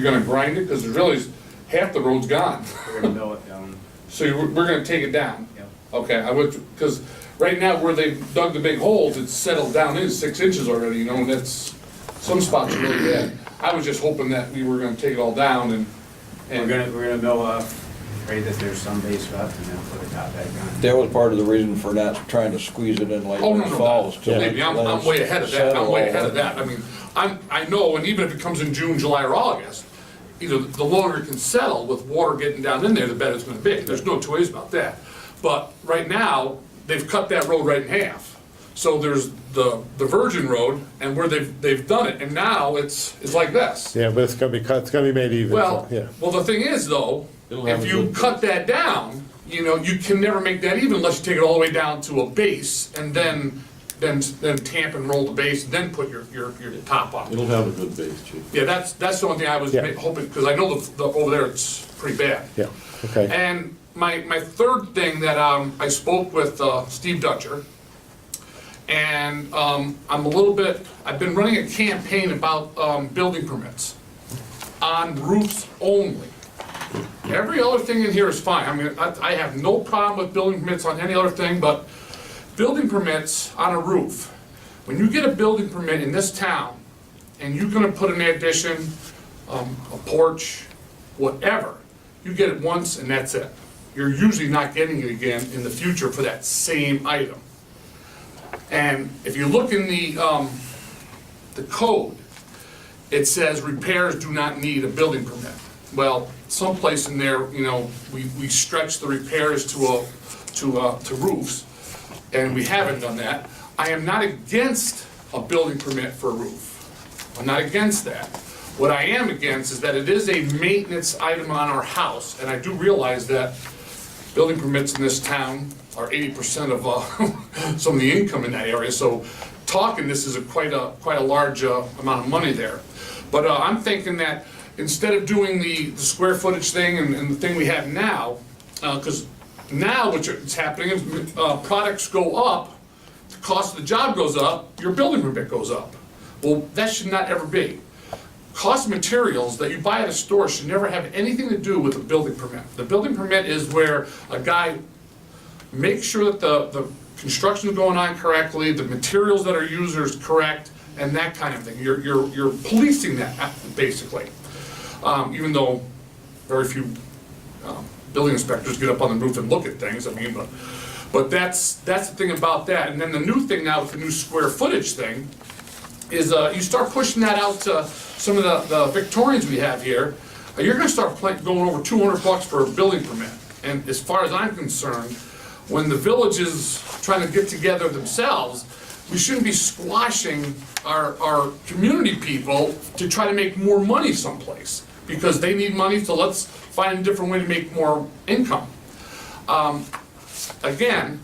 gonna grind it, because really, half the road's gone. we're gonna mill it down, So we're gonna take it down? Yep. Okay, I would, because right now where they dug the big holes, it's settled down in 6 inches already, and that's, some spots are really bad. I was just hoping that we were gonna take it all down and. we're gonna mill off, right, that there's some base left, and then put a top back on. That was part of the reason for not trying to squeeze it in like Oh, no, Great no, Falls. to believe me, I'm let it way ahead of that, I'm settle way all ahead of that. I mean, I know, and even if it comes in June, July, or August, the longer it can settle with water getting down in there, the better it's gonna be. There's no two ways about that. But right now, they've cut that road right in half. So there's the virgin road, and where they've done it, and now it's like this. Yeah, but it's gonna be cut, it's gonna be made even, Well, so, yeah. well, the thing is though, It'll have if a you good- cut that down, you can never make that even unless you take it all the way down to a base and then tamp and roll the base, and then put your top on. It'll have a good base, chief. Yeah, that's the only thing I was Yeah. hoping, because I know over there it's pretty bad. Yeah, okay. And my third thing that, I spoke with Steve Dutcher, and I've been running a campaign about building permits on roofs only. Every other thing in here is fine. I mean, I have no problem with building permits on any other thing, but building permits on a roof. When you get a building permit in this town, and you're gonna put an addition, a porch, whatever, you get it once and that's it. You're usually not getting it again in the future for that same item. And if you look in the code, it says repairs do not need a building permit. Well, someplace in there, you know, we stretch the repairs to roofs, and we haven't done that. I am not against a building permit for a roof. I'm not against that. What I am against is that it is a maintenance item on our house, and I do realize that building permits in this town are 80% of some of the income in that area, so talking this is quite a large amount of money there. But I'm thinking that instead of doing the square footage thing and the thing we have now, because now what's happening is products go up, the cost of the job goes up, your building permit goes up. Well, that should not ever be. Cost of materials that you buy at a store should never have anything to do with a building permit. The building permit is where a guy makes sure that the construction is going on correctly, the materials that are used are correct, and that kind of thing. You're policing that, basically. Even though very few building inspectors get up on the roof and look at things, I mean, but that's the thing about that. And then the new thing now with the new square footage thing is you start pushing that out to some of the Victorians we have here. You're gonna start going over $200 for a building permit. And as far as I'm concerned, when the village is trying to get together themselves, we shouldn't be squashing our community people to try to make more money someplace, because they need money, so let's find a different way to make more income. Again,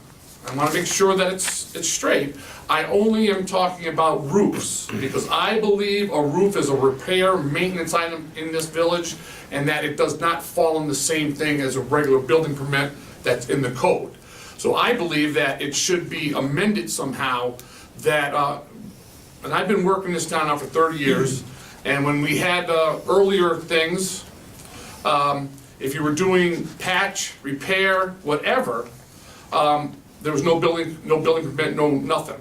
I wanna make sure that it's straight. I only am talking about roofs, because I believe a roof is a repair, maintenance item in this village, and that it does not fall in the same thing as a regular building permit that's in the code. So I believe that it should be amended somehow that, and I've been working this town now for 30 years, and when we had earlier things, if you were doing patch, repair, whatever, there was no building permit, no nothing.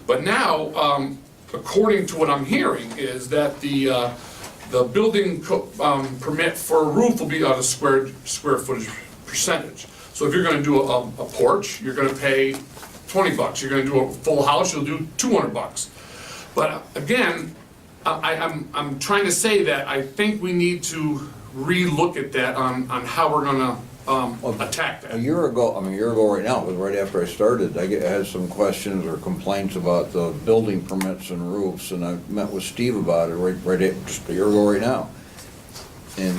But now, according to what I'm hearing, is that the building permit for a roof will be on a square footage percentage. So if you're gonna do a porch, you're gonna pay $20. You're gonna do a full house, you'll do $200. But again, I'm trying to say that I think we need to re-look at that on how we're gonna attack that. A year ago right now, it was right after I started, I had some questions or complaints about the building permits and roofs, and I met with Steve about it just a year ago right now. And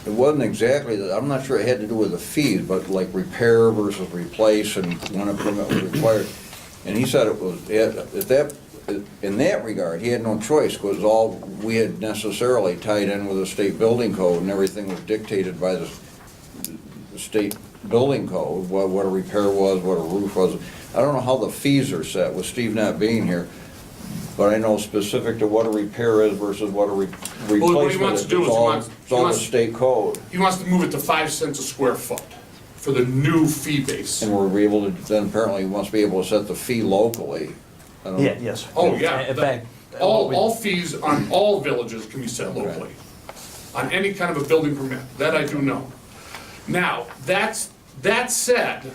it wasn't exactly that, I'm not sure it had to do with the fees, but like repair versus replace and when a permit was required. And he said it was, in that regard, he had no choice, because all we had necessarily tied in with the state building code, and everything was dictated by the state building code, what a repair was, what a roof was. I don't know how the fees are set with Steve not being here, but I know specific to what a repair is versus what a replacement is. What he wants to do is it's all the state code. He wants to move it to 5 cents a square foot for the new fee base. And we're able to, then apparently he wants to be able to set the fee locally. I don't know. Yeah, yes. Oh, yeah. In fact, All fees on all villages can be set locally, on any kind of a building permit, that I do know. Now, that said,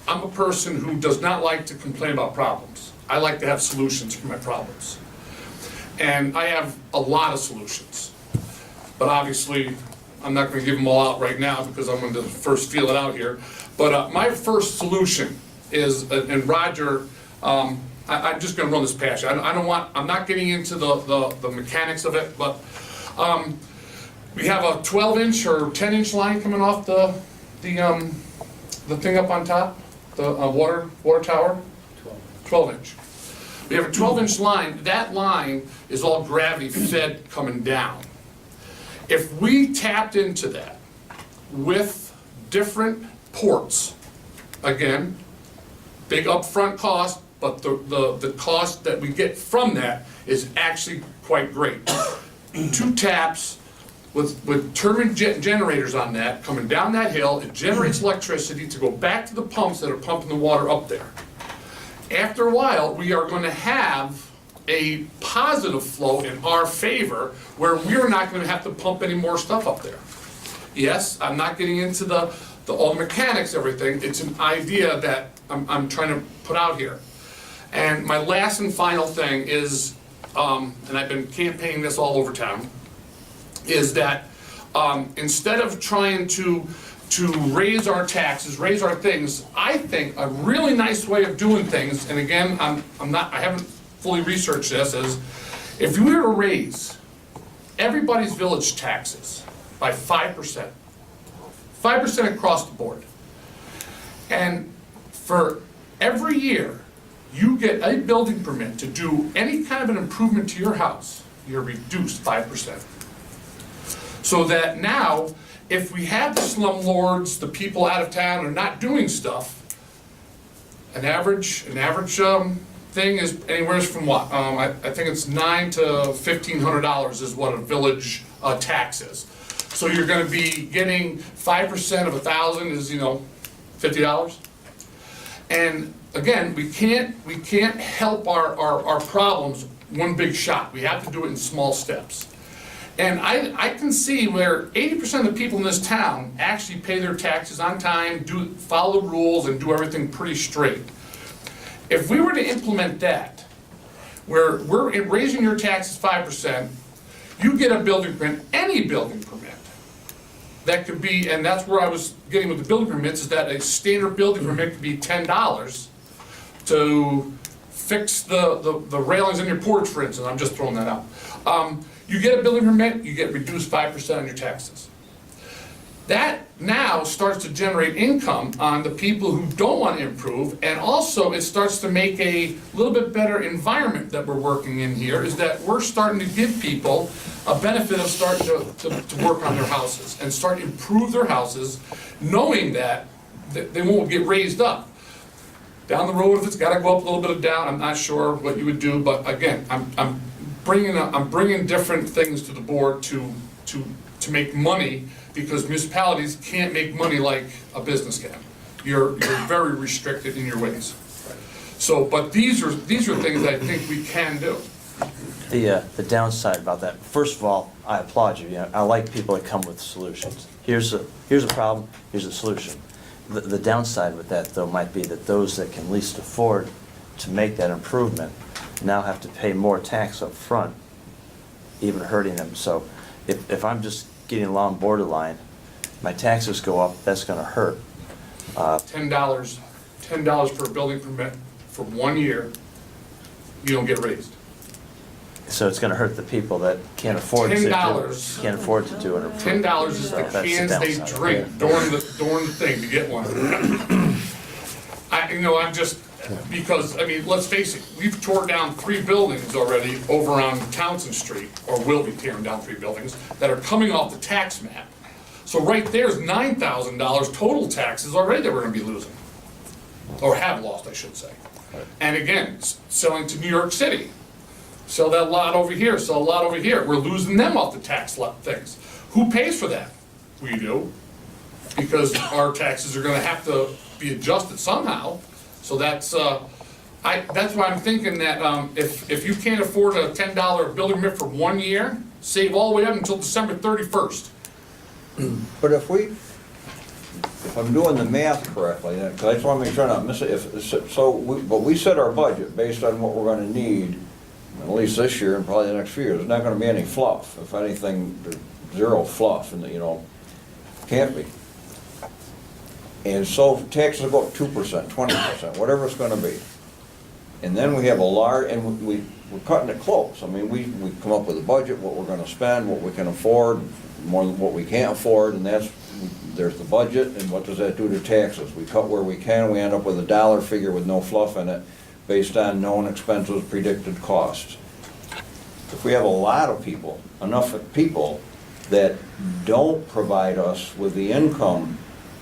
I'm a person who does not like to complain about problems. I like to have solutions for my problems. And I have a lot of solutions. But obviously, I'm not gonna give them all out right now because I'm gonna first feel it out here. But my first solution is, and Roger, I'm just gonna run this past you. I'm not getting into the mechanics of it, but we have a 12-inch or 10-inch line coming off the thing up on top, the water tower. 12-inch. We have a 12-inch line. That line is all gravity fed coming down. If we tapped into that with different ports, again, big upfront cost, but the cost that we get from that is actually quite great. 2 taps with turbine generators on that, coming down that hill, it generates electricity to go back to the pumps that are pumping the water up there. After a while, we are going to have a positive flow in our favor where we're not going to have to pump any more stuff up there. Yes, I'm not getting into all the mechanics, everything. It's an idea that I'm trying to put out here. And my last and final thing is, and I've been campaigning this all over town, is that instead of trying to raise our taxes, raise our things, I think a really nice way of doing things, and again, I haven't fully researched this, is if we were to raise everybody's village taxes by 5%, 5% across the board, and for every year you get a building permit to do any kind of an improvement to your house, you're reduced 5%. So that now, if we have the slumlords, the people out of town are not doing stuff, an average thing is anywhere from what? I think it's $900 to $1,500 is what a village tax is. So you're gonna be getting 5% of 1,000 is, $50. And again, we can't help our problems one big shot. We have to do it in small steps. And I can see where 80% of the people in this town actually pay their taxes on time, follow the rules, and do everything pretty straight. If we were to implement that, where we're raising your taxes 5%, you get a building permit, any building permit. That could be, and that's where I was getting with the building permits, is that a standard building permit could be $10 to fix the railings in your porch, for instance. I'm just throwing that out. You get a building permit, you get reduced 5% on your taxes. That now starts to generate income on the people who don't want to improve, and also it starts to make a little bit better environment that we're working in here, is that we're starting to give people a benefit of starting to work on their houses and start to improve their houses, knowing that they won't get raised up. Down the road, if it's got to go up a little bit of down, I'm not sure what you would do, but again, I'm bringing different things to the board to make money, because municipalities can't make money like a business can. You're very restricted in your ways. So, but these are things I think we can do. The downside about that, first of all, I applaud you. I like people that come with solutions. Here's a problem, here's a solution. The downside with that, though, might be that those that can least afford to make that improvement now have to pay more tax up front, even hurting them. So if I'm just getting along borderline, my taxes go up, that's gonna hurt. $10 for a building permit for 1 year, you don't get raised. So it's gonna hurt the people that can't afford to do $10. Can't afford to do it. $10 is the cans they drink during the thing to get one. I'm just, because, let's face it, we've torn down 3 buildings already over on Townsend Street, or will be tearing down 3 buildings, that are coming off the tax map. So right there's $9,000 total taxes already that we're gonna be losing. Or have lost, I should say. And again, selling to New York City. Sell that lot over here, sell a lot over here. We're losing them off the tax things. Who pays for that? We do. Because our taxes are gonna have to be adjusted somehow. So that's why I'm thinking that if you can't afford a $10 building permit for 1 year, save all the way up until December 31st. But if I'm doing the math correctly, because I just want to make sure I'm not missing, but we set our budget based on what we're gonna need, at least this year and probably the next few years. There's not gonna be any fluff. If anything, there's zero fluff, and can't be. And so taxes will go up 2%, 20%, whatever it's gonna be. And then we have a large, and we're cutting it close. We come up with a budget, what we're gonna spend, what we can afford, more than what we can't afford, and there's the budget, and what does that do to taxes? We cut where we can, we end up with a dollar figure with no fluff in it, based on known expenses, predicted costs. If we have a lot of people, enough people that don't provide us with the income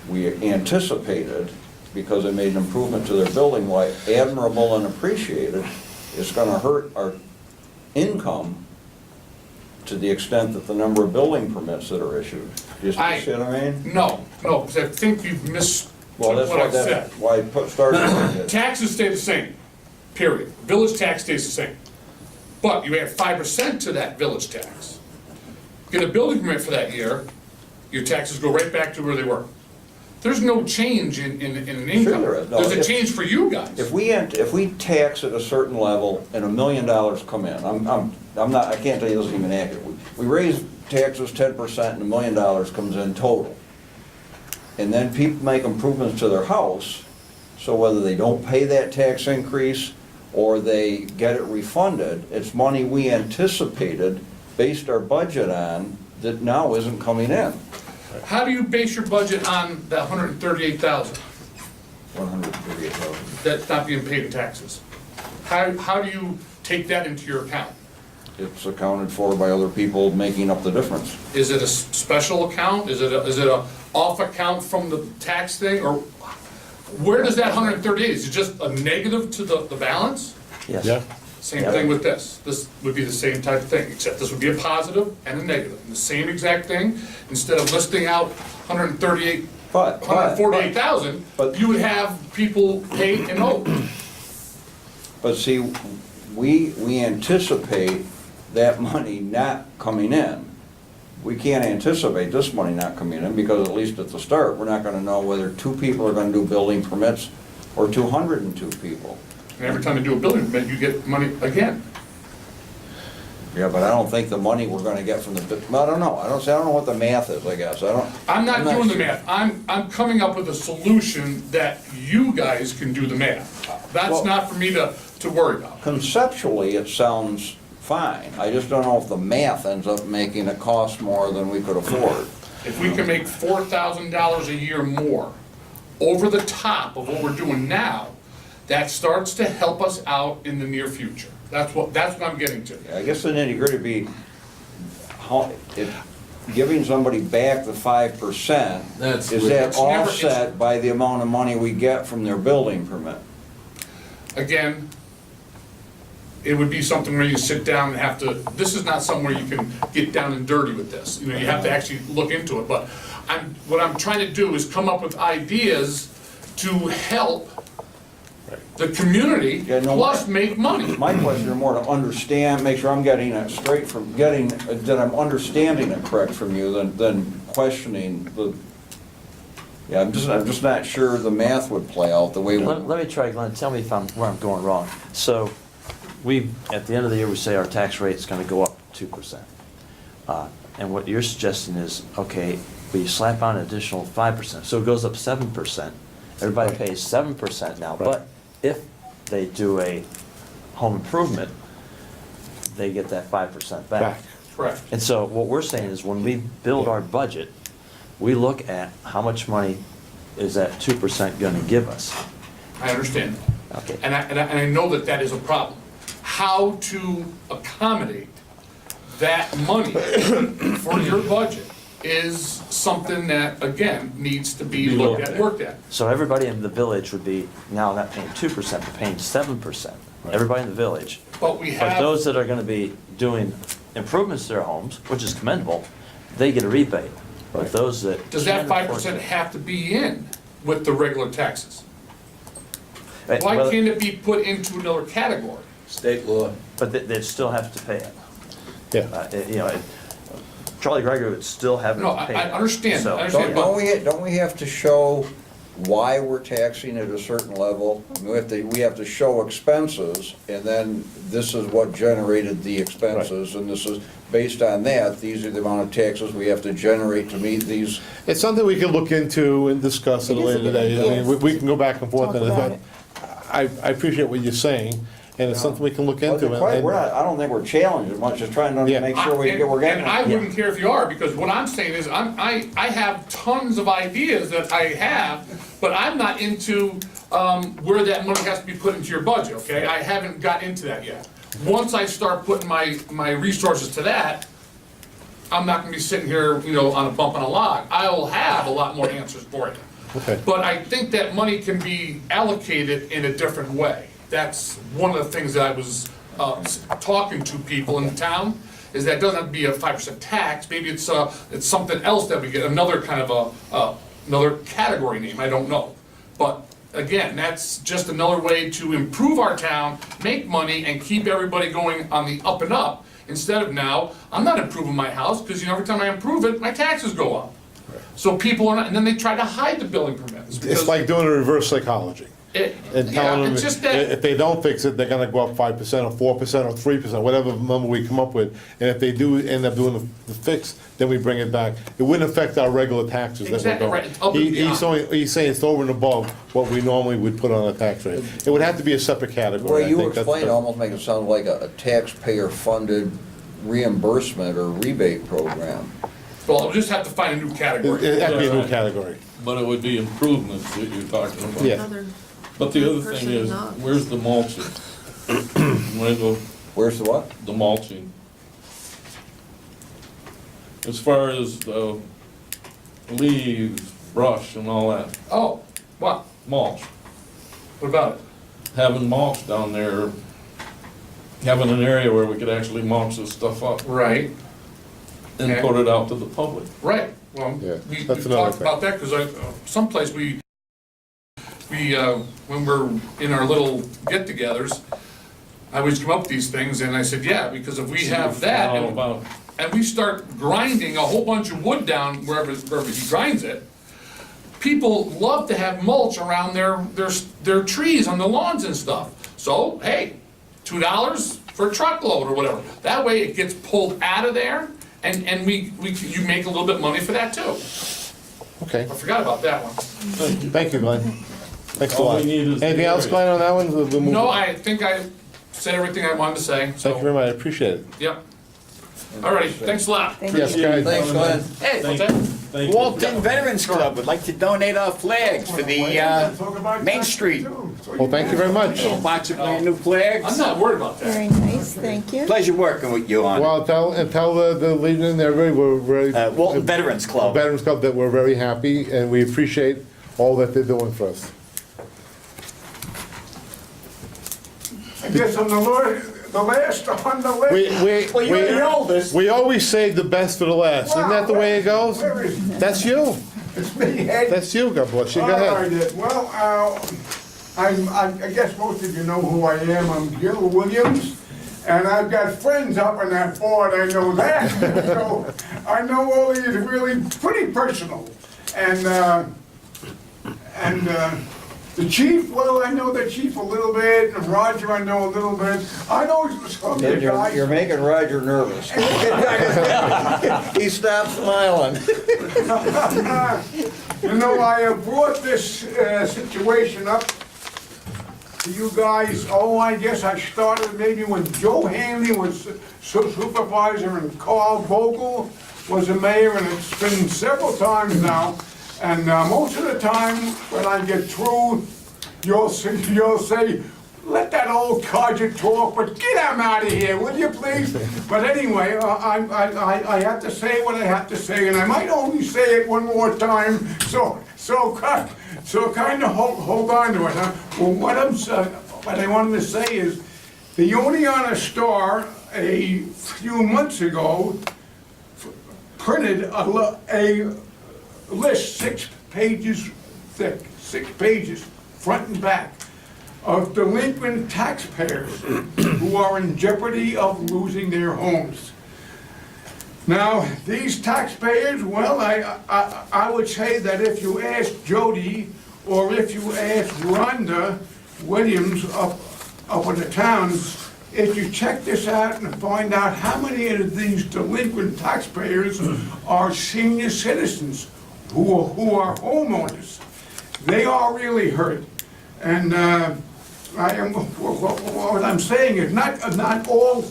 we anticipated because they made an improvement to their building, while admirable and appreciated, it's gonna hurt our income to the extent that the number of building permits that are issued. You see what I mean? No, because I think you've missed Well, what I said. that's why I started with it. Taxes stay the same, period. Village tax stays the same. But you add 5% to that village tax. Get a building permit for that year, your taxes go right back to where they were. there's no change in an income. Sure there is. No, There's a if- change for you guys. If we tax at a certain level and $1 million come in, I'm not, I can't tell you this is even accurate. We raise taxes 10% and $1 million comes in total. And then people make improvements to their house, so whether they don't pay that tax increase or they get it refunded, it's money we anticipated, based our budget on, that now isn't coming in. How do you base your budget on that 138,000 $138,000. that's not being paid in taxes? How do you take that into your account? It's accounted for by other people making up the difference. Is it a special account? Is it a off account from the tax thing? Or where does that 138, is it just a negative to the balance? Yes. Yeah, Same thing with this. This would be the same type of thing, except this would be a positive and a negative. The same exact thing, instead of listing out 148,000, But- you would have people paid and owed. But see, we anticipate that money not coming in. We can't anticipate this money not coming in, because at least at the start, we're not gonna know whether 2 people are gonna do building permits or 202 people. And every time you do a building permit, you get money again. Yeah, but I don't think the money we're gonna get from the, I don't know, I don't know what the math is, I guess, I'm not doing the sure. math. I'm coming up with a solution that you guys can do the math. That's Well- not for me to worry about. Conceptually, it sounds fine, I just don't know if the math ends up making it cost more than we could afford. If we can make $4,000 a year more over the top of what we're doing now, that starts to help us out in the near future. That's what I'm getting to. I guess the nitty-gritty would be, how, if giving somebody back the 5%, That's is what- that It's never- offset by the amount of money we get from their building permit? Again, it would be something where you sit down and have to, this is not somewhere you can get down and dirty with this. You know, you have to actually look into it. But what I'm trying to do is come up with ideas to help the community, Yeah, no, plus make money. My question is more to understand, make sure I'm getting it straight from, that I'm understanding it correct from you than questioning the, yeah, I'm just not sure the math would play out the way we. Let me try, Glenn, tell me if where I'm going wrong. So, at the end of the year, we say our tax rate's gonna go up 2%. And what you're suggesting is, okay, we slap on an additional 5%, so it goes up 7%. Everybody pays 7% now, but if they do a home improvement, they get that 5% back. back. Correct. And so what we're saying is, when we build our budget, we look at how much money is that 2% gonna give us. I understand that. Okay. And I know that is a problem. How to accommodate that money for your budget is something that, again, needs to be looked at, worked at. So everybody in the village would be now not paying 2%, but paying 7%. Everybody in the village. But we But have, those that are gonna be doing improvements to their homes, which is commendable, they get a rebate. But those that. does that can't afford 5% have to be in with the regular taxes? Right, Why well, can't it be put into another category? State law. But they'd still have to pay it. Yeah. You know, Charlie Gregory would still have No, to pay it. I understand, So- I understand, but Don't we have to show why we're taxing at a certain level? We have to show expenses, and then this is what generated the expenses, and this is, based on that, these are the amount of taxes we have to generate to meet these. It's something we can look into and discuss at a It is a later good date. I idea. mean, we can go back and forth Talk on about it. it. I appreciate what you're saying, and it's something we can look into. We're not, I don't think we're challenged as much as trying to Yeah. make sure we're getting. And I wouldn't care if you are, because what I'm saying is, I have tons of ideas that I have, but I'm not into, where that money has to be put into your budget, okay? I haven't got into that yet. Once I start putting my resources to that, I'm not gonna be sitting here, you know, on a bump on a log. I will have a lot more answers for you. Okay. But I think that money can be allocated in a different way. That's one of the things that I was talking to people in town, is that it doesn't have to be a 5% tax. Maybe it's something else that we get, another kind of another category name, I don't know. But again, that's just another way to improve our town, make money, and keep everybody going on the up and up. Instead of now, I'm not improving my house, because you know, every time I improve it, my taxes go up. So people are not, and then they try to hide the building permits. It's because like doing a reverse psychology. And yeah, telling them, it's just that. if they don't fix it, they're gonna go up 5% or 4% or 3%, whatever number we come up with. And if they do end up doing the fix, then we bring it back. It wouldn't affect our regular taxes that we're Exactly, going. right. It's up and beyond. He's saying it's over and above what we normally would put on a tax rate. It would have to be a separate The category. way I you think that's explain it the- almost makes it sound like a taxpayer-funded reimbursement or rebate program. Well, we'll just have to find a new category. It'd have to be a new category. But it would be improvements that you're talking about. Yeah. Another But the other person thing is, not. where's the mulching? Where's Where's the what? the mulching? As far as the leaves, brush and all that, Oh, what? mulch. What about it? Having mulch down there, having an area where we could actually mulch this stuff up Right, and Okay. put it out to the public. right. Well, Yeah, we that's we another talked thing. about that because someplace we, when we're in our little get-togethers, I always come up with these things and I said, yeah, because if we have that All about, and we start grinding a whole bunch of wood down wherever he grinds it, people love to have mulch around their trees on the lawns and stuff. So, hey, $2 for a truckload or whatever. That way it gets pulled out of there and you make a little bit of money for that too. Okay, I forgot about that one. thank you, Glenn. Thanks a All lot. we need is the Anything else, area. Glenn, on that one? We'll move No, on. I think I said everything I wanted to say, Thank you very so, much, I appreciate it. yep. All right, thanks a lot. Thank Yes, you. guys. Thanks, Glenn. Hey, What's that? thank you. Walton Veterans Club would like to donate our flags for the Main Street. Well, thank you very much. Possibly new I'm flags. not worried about that. Very nice, thank you. Pleasure working with you on it. Well, tell the Legion, everybody, we're very. Walton Veterans Club. Veterans Club, that we're very happy and we appreciate all that they're doing for us. I guess I'm the last on the list. Well, you're the oldest. We always save the best for the last. Isn't that the way it goes? Where is it? That's you. It's me, Ed. That's you, God bless you. Go All ahead. right, Ed. Well, I guess most of you know who I am. I'm Gil Williams, and I've got friends up on that board, I know that. So I know all these really pretty personal. And the chief, well, I know the chief a little bit, and Roger I know a little bit. I know some of the Ed, guys. you're making Roger nervous. He stopped smiling. You know, I have brought this situation up to you guys, I guess I started maybe when Joe Hanley was supervisor and Carl Vogel was a mayor, and it's been several times now. And most of the time, when I get through, you'll say, let that old codger talk, but get him out of here, will you please? But anyway, I have to say what I have to say, and I might only say it one more time, so kind of hold on to it, huh? Well, what I wanted to say is, the Oneonta Star, a few months ago, printed a list 6 pages thick, 6 pages, front and back, of delinquent taxpayers who are in jeopardy of losing their homes. Now, these taxpayers, well, I would say that if you ask Jody, or if you ask Rhonda Williams up in the town, if you check this out and find out how many of these delinquent taxpayers are senior citizens who are homeowners, they are really hurt. And what I'm saying is not all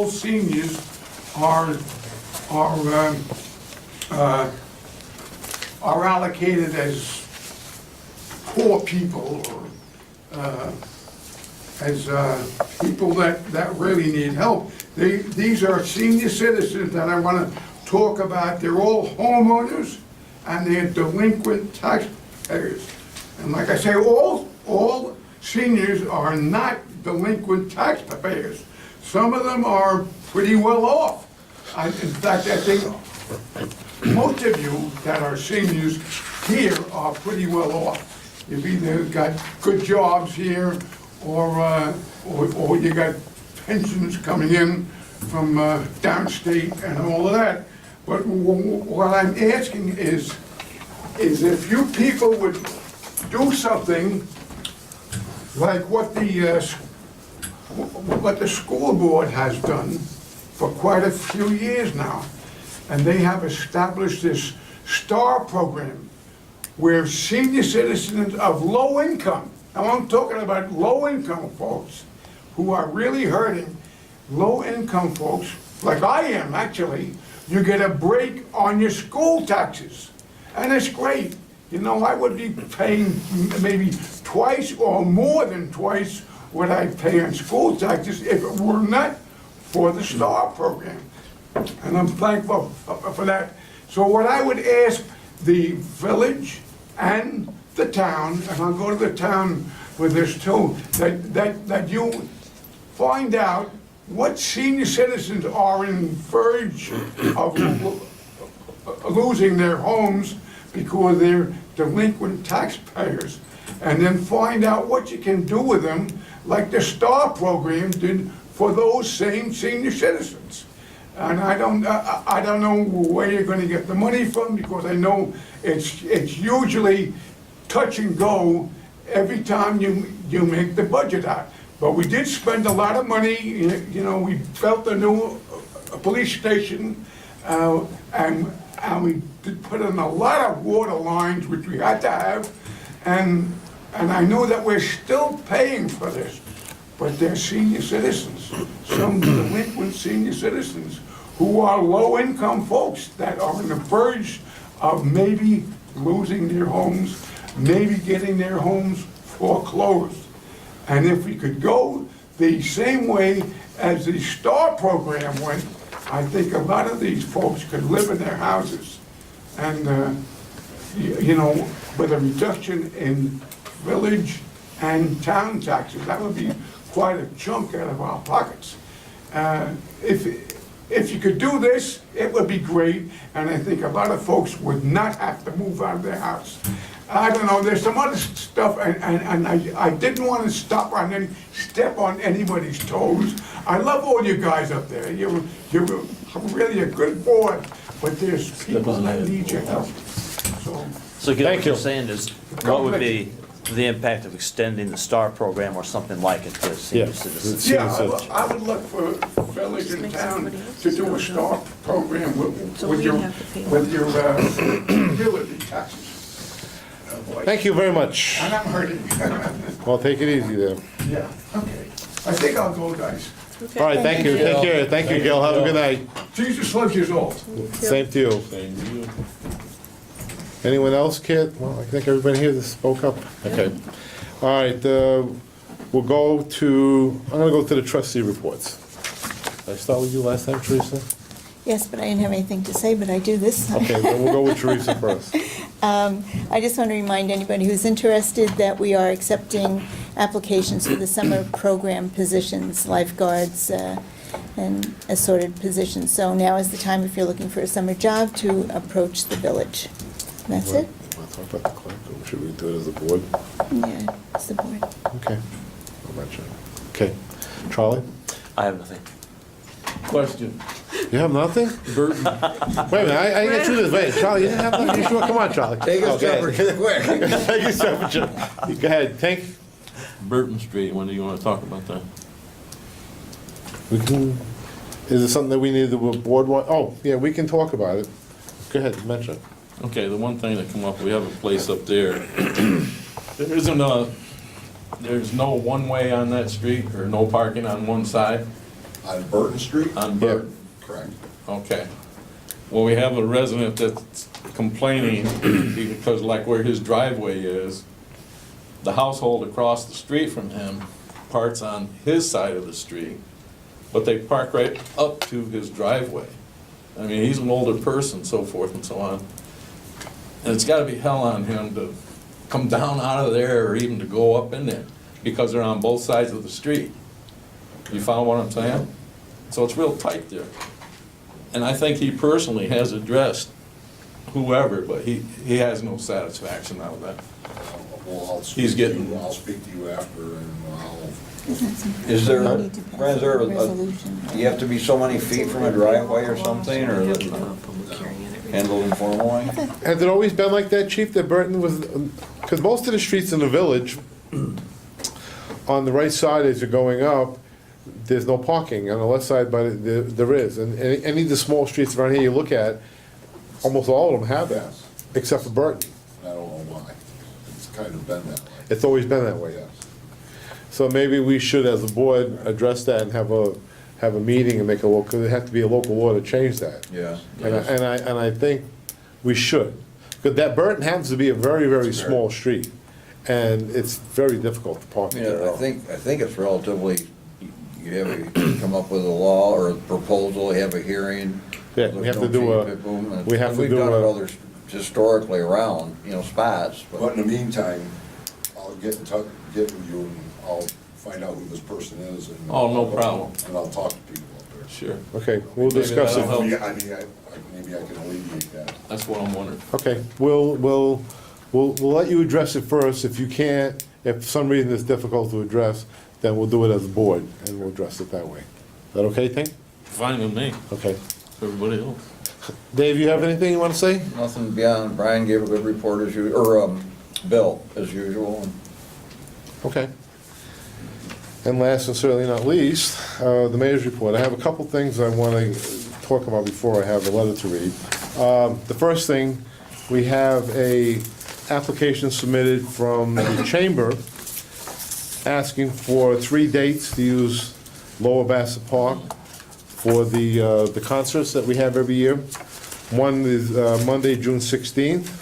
seniors are allocated as poor people or as people that really need help. These are senior citizens that I want to talk about. They're all homeowners and they're delinquent taxpayers. And like I say, all seniors are not delinquent taxpayers. Some of them are pretty well off. In fact, I think most of you that are seniors here are pretty well off. You've either got good jobs here, or you got pensions coming in from downstate and all of that. But what I'm asking is if you people would do something like what the school board has done for quite a few years now. And they have established this STAR program where senior citizens of low income, now I'm talking about low income folks who are really hurting, low income folks, like I am actually, you get a break on your school taxes. And it's great. You know, I would be paying maybe twice or more than twice what I pay on school taxes if it were not for the STAR program. And I'm thankful for that. So what I would ask the village and the town, and I'll go to the town with this too, that you find out what senior citizens are in verge of losing their homes because they're delinquent taxpayers, and then find out what you can do with them, like the STAR program did for those same senior citizens. And I don't know where you're gonna get the money from, because I know it's usually touch and go every time you make the budget out. But we did spend a lot of money, you know, we built a new police station, and we did put in a lot of water lines, which we had to have, and I know that we're still paying for this, but they're senior citizens, some delinquent senior citizens, who are low-income folks that are on the verge of maybe losing their homes, maybe getting their homes foreclosed. And if we could go the same way as the STAR program went, I think a lot of these folks could live in their houses. And, you know, with a reduction in village and town taxes, that would be quite a chunk out of our pockets. If you could do this, it would be great, and I think a lot of folks would not have to move out of their house. I don't know, there's some other stuff, and I didn't want to step on anybody's toes. I love all you guys up there. You're really a good board, but there's people that need your help. So what you're saying is, what would be the impact of extending the STAR program or something like it to senior citizens? Yeah, I would look for village and town to do a STAR program with your utility taxes. Thank you very much. And I'm hurting. Well, take it easy there. Yeah, okay. I think I'll go, guys. All right, thank you. Take care. Thank you, Gil. Have a good night. Jesus loves you all. Same to you. Same to you. Anyone else, Kit? Well, I think everybody here spoke up. Okay. All right, we'll go to, I'm gonna go to the trustee reports. Did I start with you last time, Teresa? Yes, but I didn't have anything to say, but I do this time. Okay, then we'll go with Teresa first. I just want to remind anybody who's interested that we are accepting applications for the summer program positions, lifeguards, and assorted positions. So now is the time, if you're looking for a summer job, to approach the village. That's it? Want to talk about the clerk, or should we do it as a board? Yeah, it's the board. Okay. I'm not sure. Okay. Charlie? I have nothing. Question. You have nothing? Burton. Wait a minute, I got through this. Wait, Charlie, you didn't have nothing? You sure? Come on, Charlie. Take his temperature quick. Take his temperature. Go ahead, Tank. Burton Street, when do you want to talk about that? We can, is it something that we need the board want? Oh, yeah, we can talk about it. Go ahead, mention it. Okay, the one thing that come up, we have a place up there. There isn't there's no one-way on that street, or no parking on one side? On Burton Street? On Burton. Correct. Okay. Well, we have a resident that's complaining because like where his driveway is, the household across the street from him parks on his side of the street, but they park right up to his driveway. I mean, he's an older person, so forth and so on. And it's gotta be hell on him to come down out of there or even to go up in there, because they're on both sides of the street. You follow what I'm saying? So it's real tight there. And I think he personally has addressed whoever, but he has no satisfaction out of that. Well, I'll He's getting- I'll speak to you after, and I'll, Is there, We need to pass is there a resolution. you have to be so many feet from a driveway or something, or? handled informally? Has it always been like that, Chief, that Burton was, because most of the streets in the village, on the right side as you're going up, there's no parking. On the left side, but there is. And any of the small streets around here you look at, almost all of them have that, except for Burton. I don't know why. It's kind of been that way. It's always been that way. Yes. So maybe we should, as a board, address that and have a meeting and make a local, because it has to be a local law to change that. Yeah. And I think we should. Because that Burton happens to be a very, very small street, and it's very difficult to park there. Yeah, I think it's relatively, you come up with a law or a proposal, you have a hearing. Yeah, we have to do we have to We've do done it a, others historically around, spots. But in the meantime, I'll get in touch, get with you, and I'll find out who this person is. And Oh, no problem. And I'll talk to people up there. Sure. okay, we'll discuss that'll it. help. I mean, maybe I can alleviate that. That's what I'm wondering. Okay, we'll let you address it first. If you can't, if for some reason it's difficult to address, then we'll do it as a board, and we'll address it that way. Is that okay, Ting? Fine with me, Okay. everybody else. Dave, you have anything you want to say? Nothing beyond, Brian gave a good report as usual, or Bill, as usual. Okay. And last and certainly not least, the mayor's report. I have a couple things I want to talk about before I have the letter to read. The first thing, we have a application submitted from the chamber asking for 3 dates to use Lower Bassett Park for the concerts that we have every year. One is Monday, June 16th.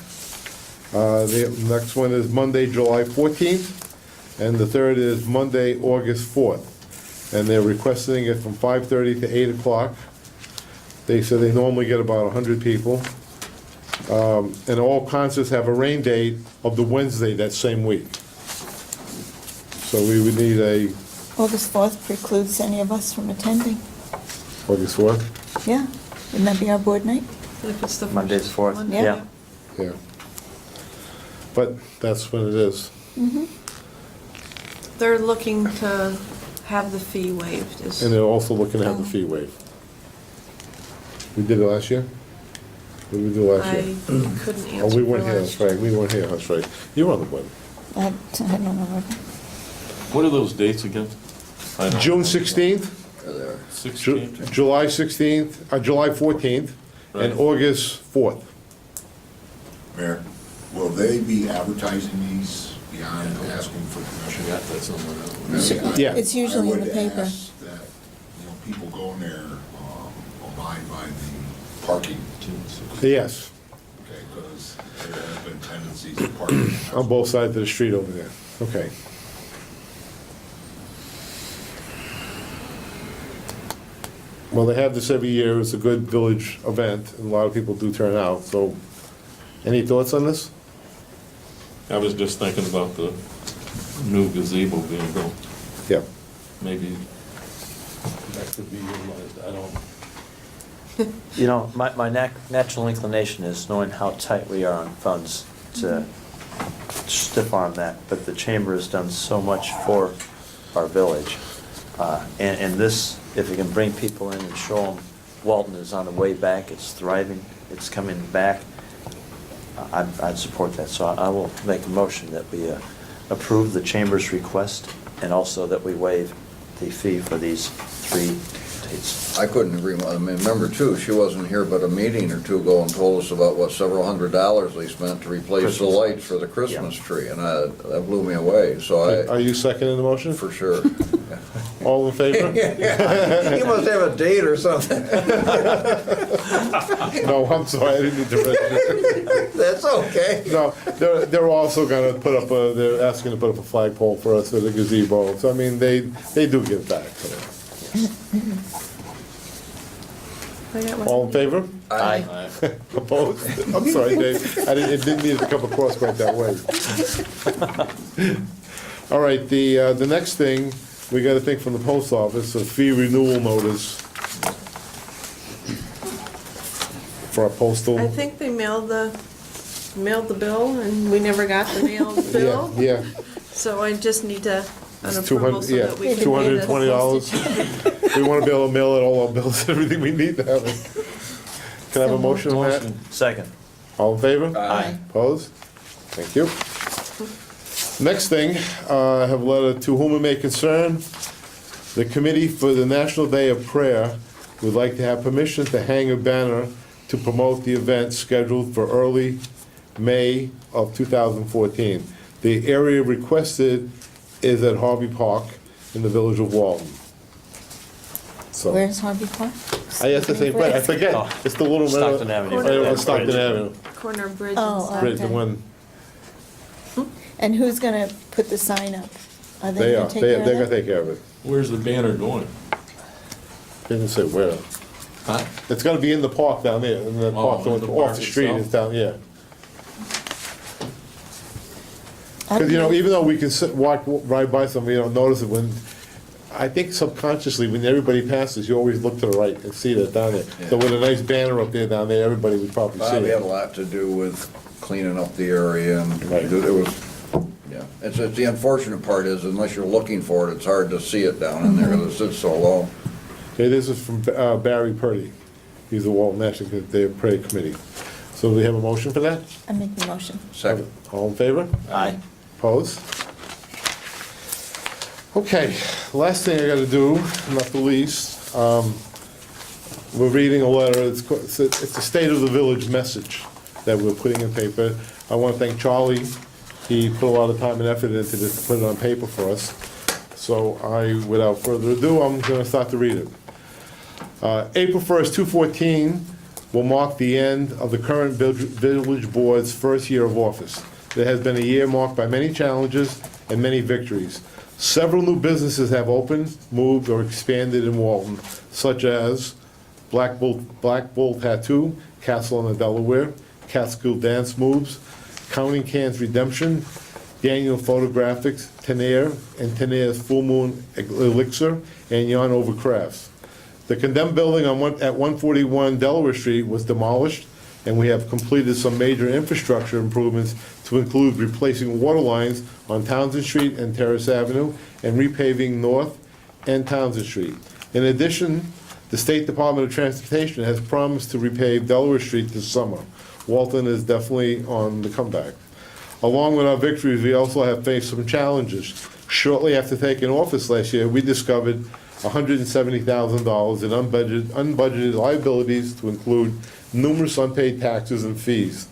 The next one is Monday, July 14th. And the third is Monday, August 4th. And they're requesting it from 5:30 to 8 o'clock. They said they normally get about 100 people. And all concerts have a rain date of the Wednesday that same week. So we would need a August 4th precludes any of us from attending. August 4th. Yeah, wouldn't that be our board night? If it's the first Monday's 4th, one. Yeah. Yeah. But that's what it is. They're looking to have the fee waived. And they're also looking to have the fee waived. We did it last year? What did we do last I year? couldn't answer. Oh, we weren't for here, last that's right, we weren't here, that's right. You were on the board. I don't know. What are those dates again? I know. June 16th, 16th? July 16th, July 14th, and Right. August 4th. Mayor, will they be advertising these beyond asking for permission? Got that somewhere else. Yeah. It's usually in the paper. I would ask that, people going there abide by the parking, Yes, okay, because there has been tendencies of parking. on both sides of the street over there. Okay. Well, they have this every year, it's a good village event, and a lot of people do turn out, so, any thoughts on this? I was just thinking about the new gazebo being built. Yeah. Maybe that could be utilized, I don't. My natural inclination is, knowing how tight we are on funds, to stiff arm that, but the chamber has done so much for our village. And this, if we can bring people in and show them Walton is on the way back, it's thriving, it's coming back, I'd support that. So I will make a motion that we approve the chamber's request, and also that we waive the fee for these 3 dates. I couldn't agree more. I mean, remember too, she wasn't here but a meeting or two ago and told us about what several $100s they spent to replace the Christmas lights lights. for the Christmas tree, and that blew me away, so Are you seconding the motion? for sure. All in favor? You must have a date or something. No, I'm sorry, I didn't mean to register. That's okay. No, they're also gonna put up they're asking to put up a flagpole for us at the gazebo, so I mean, they do give back. I got one. All in favor? Aye. Opposed? I'm sorry, Dave, it didn't need to come across quite that way. All right, the next thing, we got a thing from the post office, a fee renewal notice for our postal. I think they mailed the bill, and we never got the mailed bill. Yeah, So I just need to, an It's approval so that we can pay the $220. We wanna be able to mail it all our bills, everything we need to have it. Can I have a So motion on that? Second. All in favor? Aye. Opposed? Thank you. Next thing, I have a letter to whom it may concern. The Committee for the National Day of Prayer would like to have permission to hang a banner to promote the event scheduled for early May of 2014. The area requested is at Harvey Park in the village of Walton. So, Where's Harvey Park? I forget, Oh, it's the little. Stockton Avenue. Right on Stockton Avenue. Corner bridge Oh, and Bridge, the okay. one, And who's gonna put the sign up? Are they gonna are, take they're care of gonna that? take care of it. Where's the banner going? Didn't say where. Huh? It's gonna be in the park down there, in the park, so in it's the off park the street, itself? it's down, yeah. I Because, don't know. even though we can sit, walk, ride by somebody, you don't notice it when, I think subconsciously, when everybody passes, you always look to the right and see that down there. So with a nice banner up there down there, everybody would probably see Probably had a it. lot to do with cleaning up the area and Right. it was, yeah. It's the unfortunate part is unless you're looking for it, it's hard to see it down in there because it sits so low. Okay, this is from Barry Purdy. He's the Walton National Day of Prayer Committee. So do we have a motion for that? I make the motion. Second. All in favor? Aye. Opposed? Okay, last thing I gotta do, not the least, we're reading a letter, it's the State of the Village message that we're putting in paper. I wanna thank Charlie, he put a lot of time and effort into this, to put it on paper for us. So without further ado, I'm gonna start to read it. April 1st, 2014 will mark the end of the current village board's first year of office. There has been a year marked by many challenges and many victories. Several new businesses have opened, moved, or expanded in Walton, such as Black Bull Tattoo, Castle on the Delaware, Catskill Dance Moves, Counting Cans Redemption, Daniel Photographics, Tenair, and Tenair's Full Moon Elixir, and Yarn Over Crafts. The condemned building at 141 Delaware Street was demolished, and we have completed some major infrastructure improvements to include replacing water lines on Townsend Street and Terrace Avenue, and repaving North and Townsend Street. In addition, the State Department of Transportation has promised to repave Delaware Street this summer. Walton is definitely on the comeback. Along with our victories, we also have faced some challenges. Shortly after taking office last year, we discovered $170,000 in unbudgeted liabilities to include numerous unpaid taxes and fees.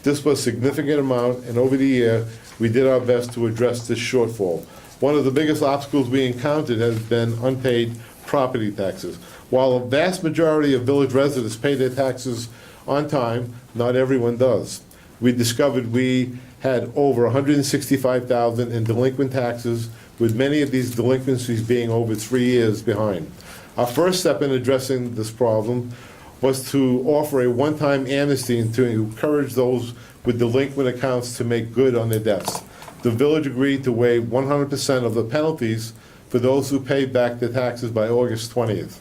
This was a significant amount, and over the year, we did our best to address this shortfall. One of the biggest obstacles we encountered has been unpaid property taxes. While a vast majority of village residents pay their taxes on time, not everyone does. We discovered we had over $165,000 in delinquent taxes, with many of these delinquencies being over 3 years behind. Our first step in addressing this problem was to offer a one-time amnesty and to encourage those with delinquent accounts to make good on their debts. The village agreed to waive 100% of the penalties for those who paid back their taxes by August 20th,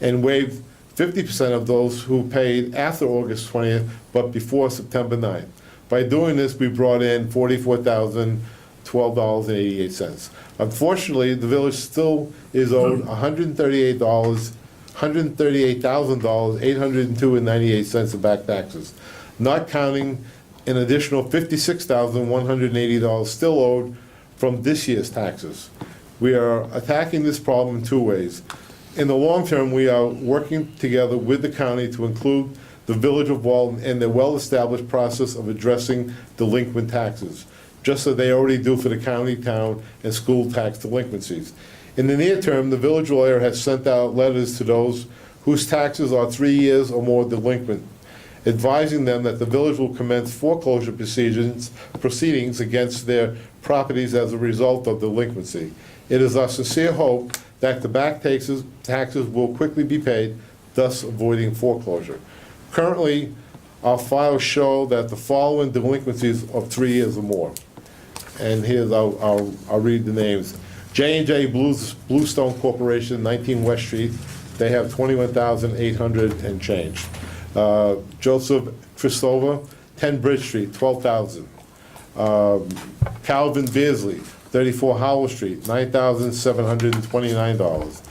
and waived 50% of those who paid after August 20th but before September 9th. By doing this, we brought in $44,012.88. Unfortunately, the village still is owed $138,802.98 of back taxes, not counting an additional $56,180 still owed from this year's taxes. We are attacking this problem in two ways. In the long term, we are working together with the county to include the village of Walton in the well-established process of addressing delinquent taxes, just as they already do for the county, town, and school tax delinquencies. In the near term, the village lawyer has sent out letters to those whose taxes are 3 years or more delinquent, advising them that the village will commence foreclosure proceedings against their properties as a result of delinquency. It is our sincere hope that the back taxes will quickly be paid, thus avoiding foreclosure. Currently, our files show that the following delinquencies of 3 years or more. And here's, I'll read the names. J&J Bluestone Corporation, 19 West Street, they have $21,800 and change. Joseph Christova, 10 Bridge Street, $12,000. Calvin Beardsley, 34 Howell Street, $9,729.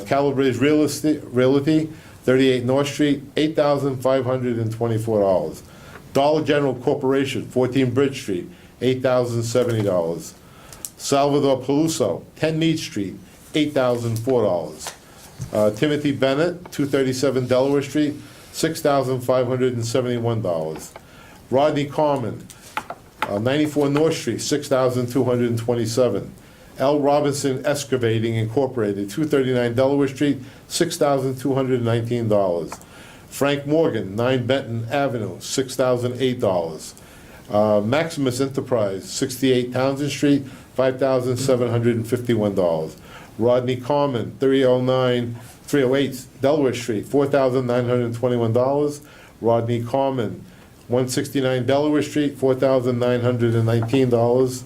Calibridge Realty, 38 North Street, $8,524. Dollar General Corporation, 14 Bridge Street, $8,070. Salvador Peluso, 10 Mead Street, $8,004. Timothy Bennett, 237 Delaware Street, $6,571. Rodney Carmen, 94 North Street, $6,227. L. Robinson Excavating Incorporated, 239 Delaware Street, $6,219. Frank Morgan, 9 Benton Avenue, $6,008. Maximus Enterprise, 68 Townsend Street, $5,751. Rodney Carmen, 308 Delaware Street, $4,921. Rodney Carmen, 169 Delaware Street, $4,919.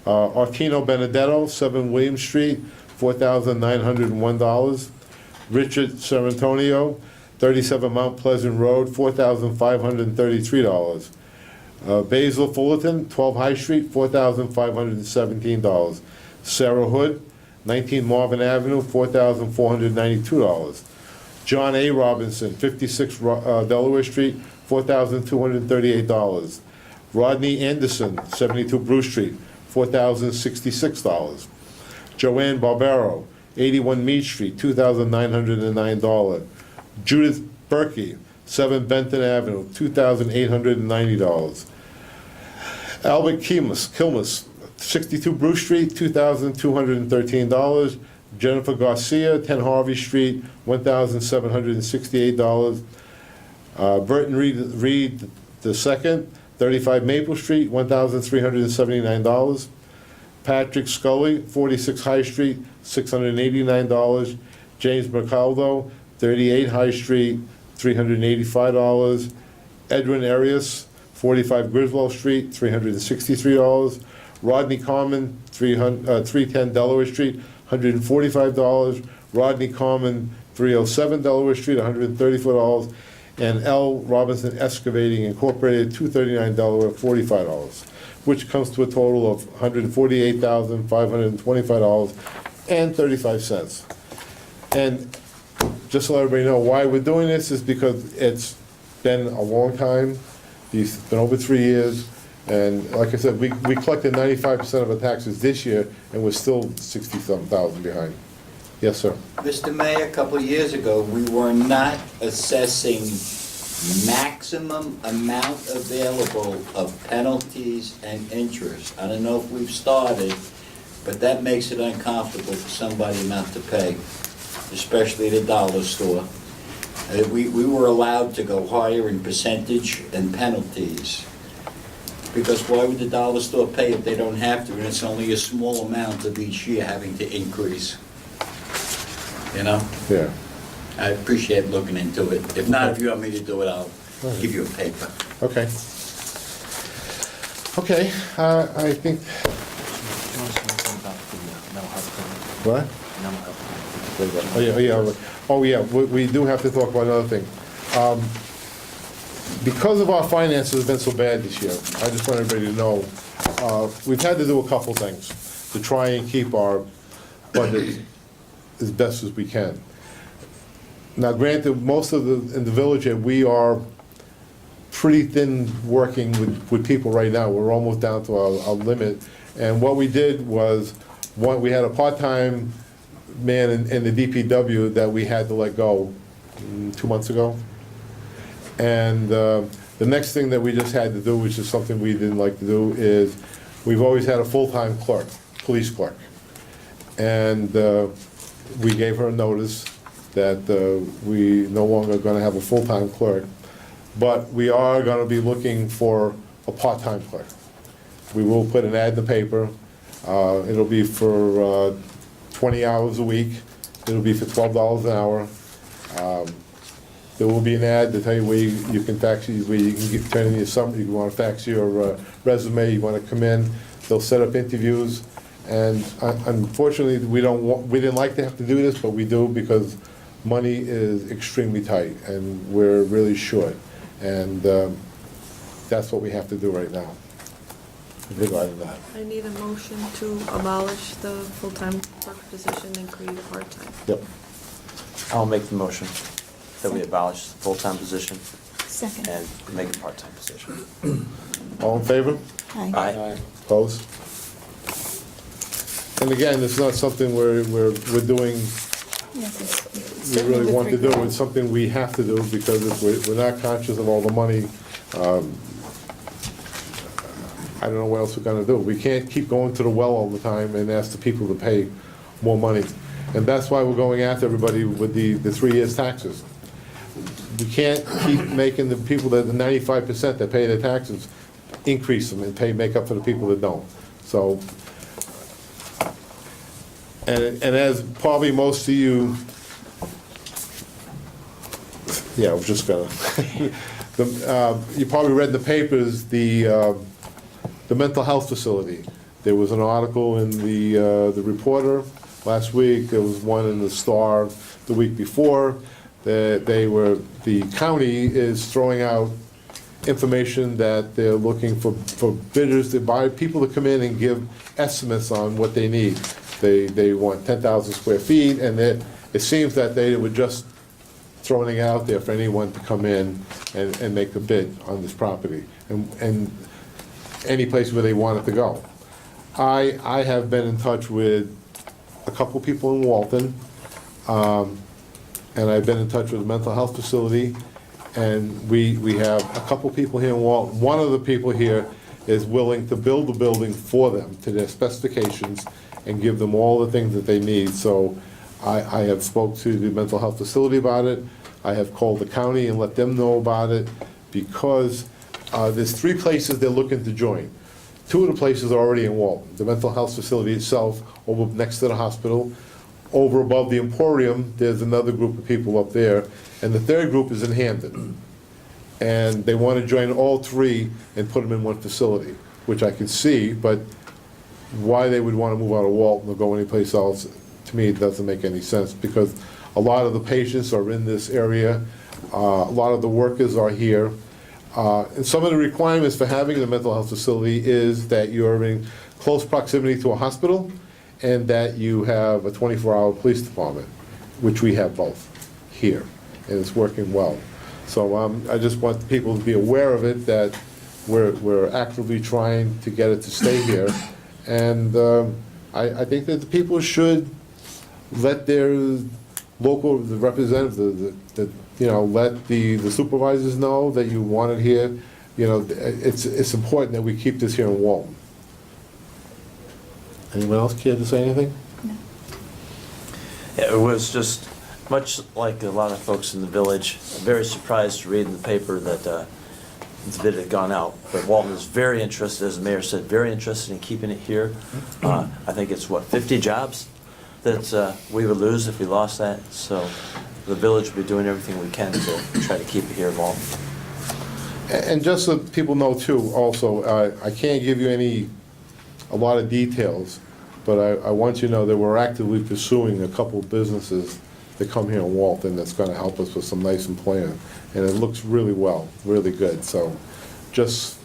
Artino Benedetto, 7 William Street, $4,901. Richard Serantonio, 37 Mount Pleasant Road, $4,533. Basil Fullerton, 12 High Street, $4,517. Sarah Hood, 19 Marvin Avenue, $4,492. John A. Robinson, 56 Delaware Street, $4,238. Rodney Anderson, 72 Bruce Street, $4,066. Joanne Barbero, 81 Mead Street, $2,909. Judith Berkey, 7 Benton Avenue, $2,890. Albert Kilmus, 62 Bruce Street, $2,213. Jennifer Garcia, 10 Harvey Street, $1,768. Burton Reed II, 35 Maple Street, $1,379. Patrick Scully, 46 High Street, $689. James Mercaldo, 38 High Street, $385. Edwin Arias, 45 Griswold Street, $363. Rodney Carmen, 310 Delaware Street, $145. Rodney Carmen, 307 Delaware Street, $134. And L. Robinson Excavating Incorporated, 239 Delaware, $45, which comes to a total of $148,525.35. And just to let everybody know why we're doing this is because it's been a long time. It's been over 3 years. And like I said, we collected 95% of our taxes this year, and we're still 60-something thousand behind. Yes, sir. Mr. Mayor, a couple of years ago, we were not assessing maximum amount available of penalties and interest. I don't know if we've started, but that makes it uncomfortable for somebody not to pay, especially the dollar store. We were allowed to go higher in percentage and penalties. Because why would the dollar store pay if they don't have to, and it's only a small amount of each year having to increase? You know? Yeah. I appreciate looking into it. If not, if you want me to do it, I'll give you a paper. Okay. Okay, I think, what? Oh, yeah, we do have to talk about another thing. Because of our finances have been so bad this year, I just want everybody to know, we've had to do a couple things to try and keep our budget as best as we can. Now granted, most of in the village here, we are pretty thin working with people right now. We're almost down to our limit. And what we did was, we had a part-time man in the DPW that we had to let go 2 months ago. And the next thing that we just had to do, which is something we didn't like to do, is we've always had a full-time clerk, police clerk. And we gave her a notice that we no longer going to have a full-time clerk, but we are going to be looking for a part-time clerk. We will put an ad in the paper. It'll be for 20 hours a week. It'll be for $12 an hour. There will be an ad to tell you where you can fax, where you can turn in your summary, you want to fax your resume, you want to come in. They'll set up interviews, and unfortunately, we didn't like to have to do this, but we do because money is extremely tight, and we're really short, and that's what we have to do right now. Regarding that. I need a motion to abolish the full-time clerk position and create a part-time. Yep. I'll make the motion. that we abolish the full-time position Second. and make it a part-time position. All in favor? Aye. Aye. Opposed? And again, it's not something we're doing, Yes, it's we certainly really with want to do. regret. It's something we have to do because if we're not conscious of all the money, I don't know what else we're gonna do. We can't keep going to the well all the time and ask the people to pay more money. And that's why we're going after everybody with the 3 years taxes. We can't keep making the people that, the 95% that pay their taxes, increase them and make up for the people that don't. So, and as probably most of you, yeah, I was just gonna, you probably read in the papers, the mental health facility. There was an article in the Reporter last week, there was one in the Star the week before, that the county is throwing out information that they're looking for bidders to buy, people to come in and give estimates on what they need. They want 10,000 square feet, and it seems that they were just throwing it out there for anyone to come in and make a bid on this property, and any place where they want it to go. I have been in touch with a couple people in Walton, and I've been in touch with the mental health facility, and we have a couple people here in Walton. One of the people here is willing to build the building for them to their specifications and give them all the things that they need. So I have spoke to the mental health facility about it. I have called the county and let them know about it, because there's 3 places they're looking to join. 2 of the places are already in Walton. The mental health facility itself, over next to the hospital. Over above the Emporium, there's another group of people up there, and the 3rd group is in Hamden. And they want to join all 3 and put them in one facility, which I can see, but why they would want to move out of Walton or go anyplace else, to me, it doesn't make any sense, because a lot of the patients are in this area, a lot of the workers are here. And some of the requirements for having a mental health facility is that you're in close proximity to a hospital, and that you have a 24-hour police department, which we have both here, and it's working well. So I just want people to be aware of it, that we're actively trying to get it to stay here. And I think that the people should let their local, the representative, let the supervisors know that you want it here. You know, it's important that we keep this here in Walton. Anyone else care to say anything? No. Yeah, it was just, much like a lot of folks in the village, very surprised to read in the paper that the bid had gone out. But Walton is very interested, as the mayor said, very interested in keeping it here. I think it's, 50 jobs that we would lose if we lost that. So the village will be doing everything we can to try to keep it here in Walton. And just so people know too, also, I can't give you a lot of details, but I want you to know that we're actively pursuing a couple of businesses that come here in Walton that's gonna help us with some nice employment. And it looks really well, really good. So just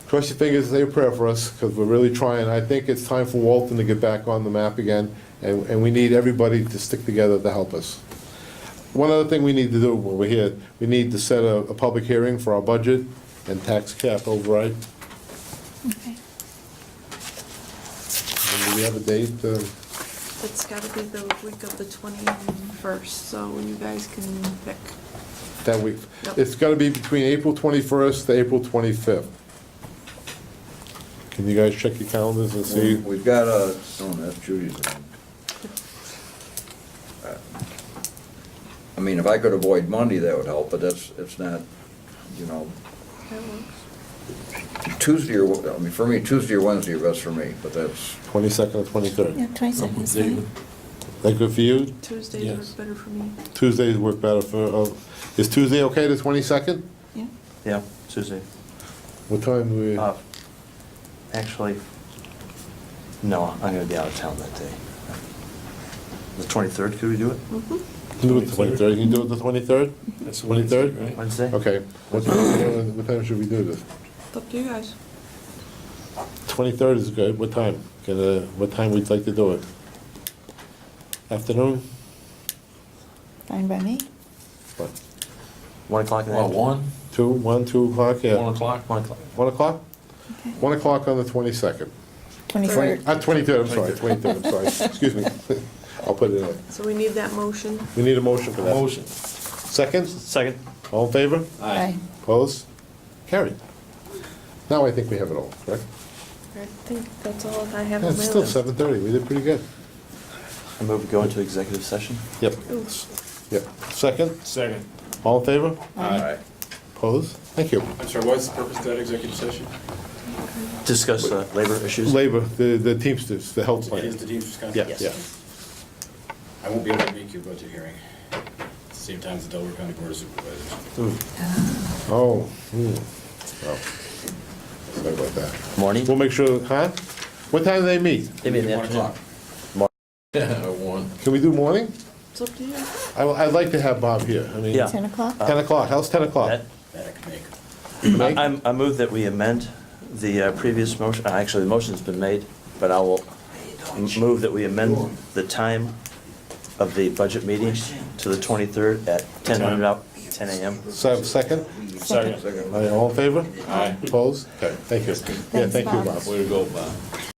cross your fingers and say a prayer for us, because we're really trying. I think it's time for Walton to get back on the map again, and we need everybody to stick together to help us. One other thing we need to do while we're here, we need to set a public hearing for our budget and tax cap override. Okay. And do we have a date? It's gotta be the week of the 21st, so you guys can pick. That week. Yep. It's gotta be between April 21st to April 25th. Can you guys check your calendars and see? We've got that's Judy's one. I mean, if I could avoid Monday, that would help, but it's not, That works. Tuesday for me, Tuesday or Wednesday are best for me, but that's. 22nd or 23rd? Yeah, 22nd is fine. That good for you? Tuesdays Yes. work better for me. Tuesdays work better for, is Tuesday okay, the 22nd? Yeah. Yeah, Tuesday. What time do we? Actually, no, I'm gonna be out of town that day. The 23rd, could we do it? Can do it the 23rd, can you do it the 23rd? That's 23rd? right? Wednesday? Okay, what time should we do this? It's up to you guys. 23rd is good, what time? What time we'd like to do it? Afternoon? Fine by me. What, 1 o'clock in the Well, afternoon? 2 o'clock, yeah. 1 o'clock? 1 o'clock. 1 o'clock? 1 o'clock on the 22nd. 23rd. 23rd, I'm sorry, 23rd, I'm sorry, excuse me. I'll put it in. So we need that motion. We need a motion for that. Motion. Second? Second. All in favor? Aye. Opposed? Carried. Now I think we have it all, correct? I think that's all I have Yeah, on it's my still list. 7:30, we did pretty good. I move we go into executive session. Yep, Ooh. yep. Second? Second. All in favor? Aye. Opposed? Thank you. I'm sorry, what's the purpose of that executive session? Discuss labor issues. Labor, the Teamsters, the health plan. Is the Teamsters Yeah, contract? yeah. I won't be able to make your budget hearing at the same time as the Delaware County Board of Supervisors. Oh, well, sorry about that. Morning? We'll make sure, huh? What time do they meet? They meet in the 1 afternoon. o'clock. Yeah, 1. Can we do morning? It's up to you. I'd like to have Bob here, I mean. Yeah. 10 o'clock? 10 o'clock, how's 10 o'clock? That- That I can make. Make? I move that we amend the previous motion, actually, the motion's been made, but I will move that we amend the time of the budget meeting to the 23rd at 10 a.m. Second? Second. All right, all in favor? Aye. Opposed? Okay, thank you. Yeah, Thanks, thank you, Bob. Bob. Way to go, Bob.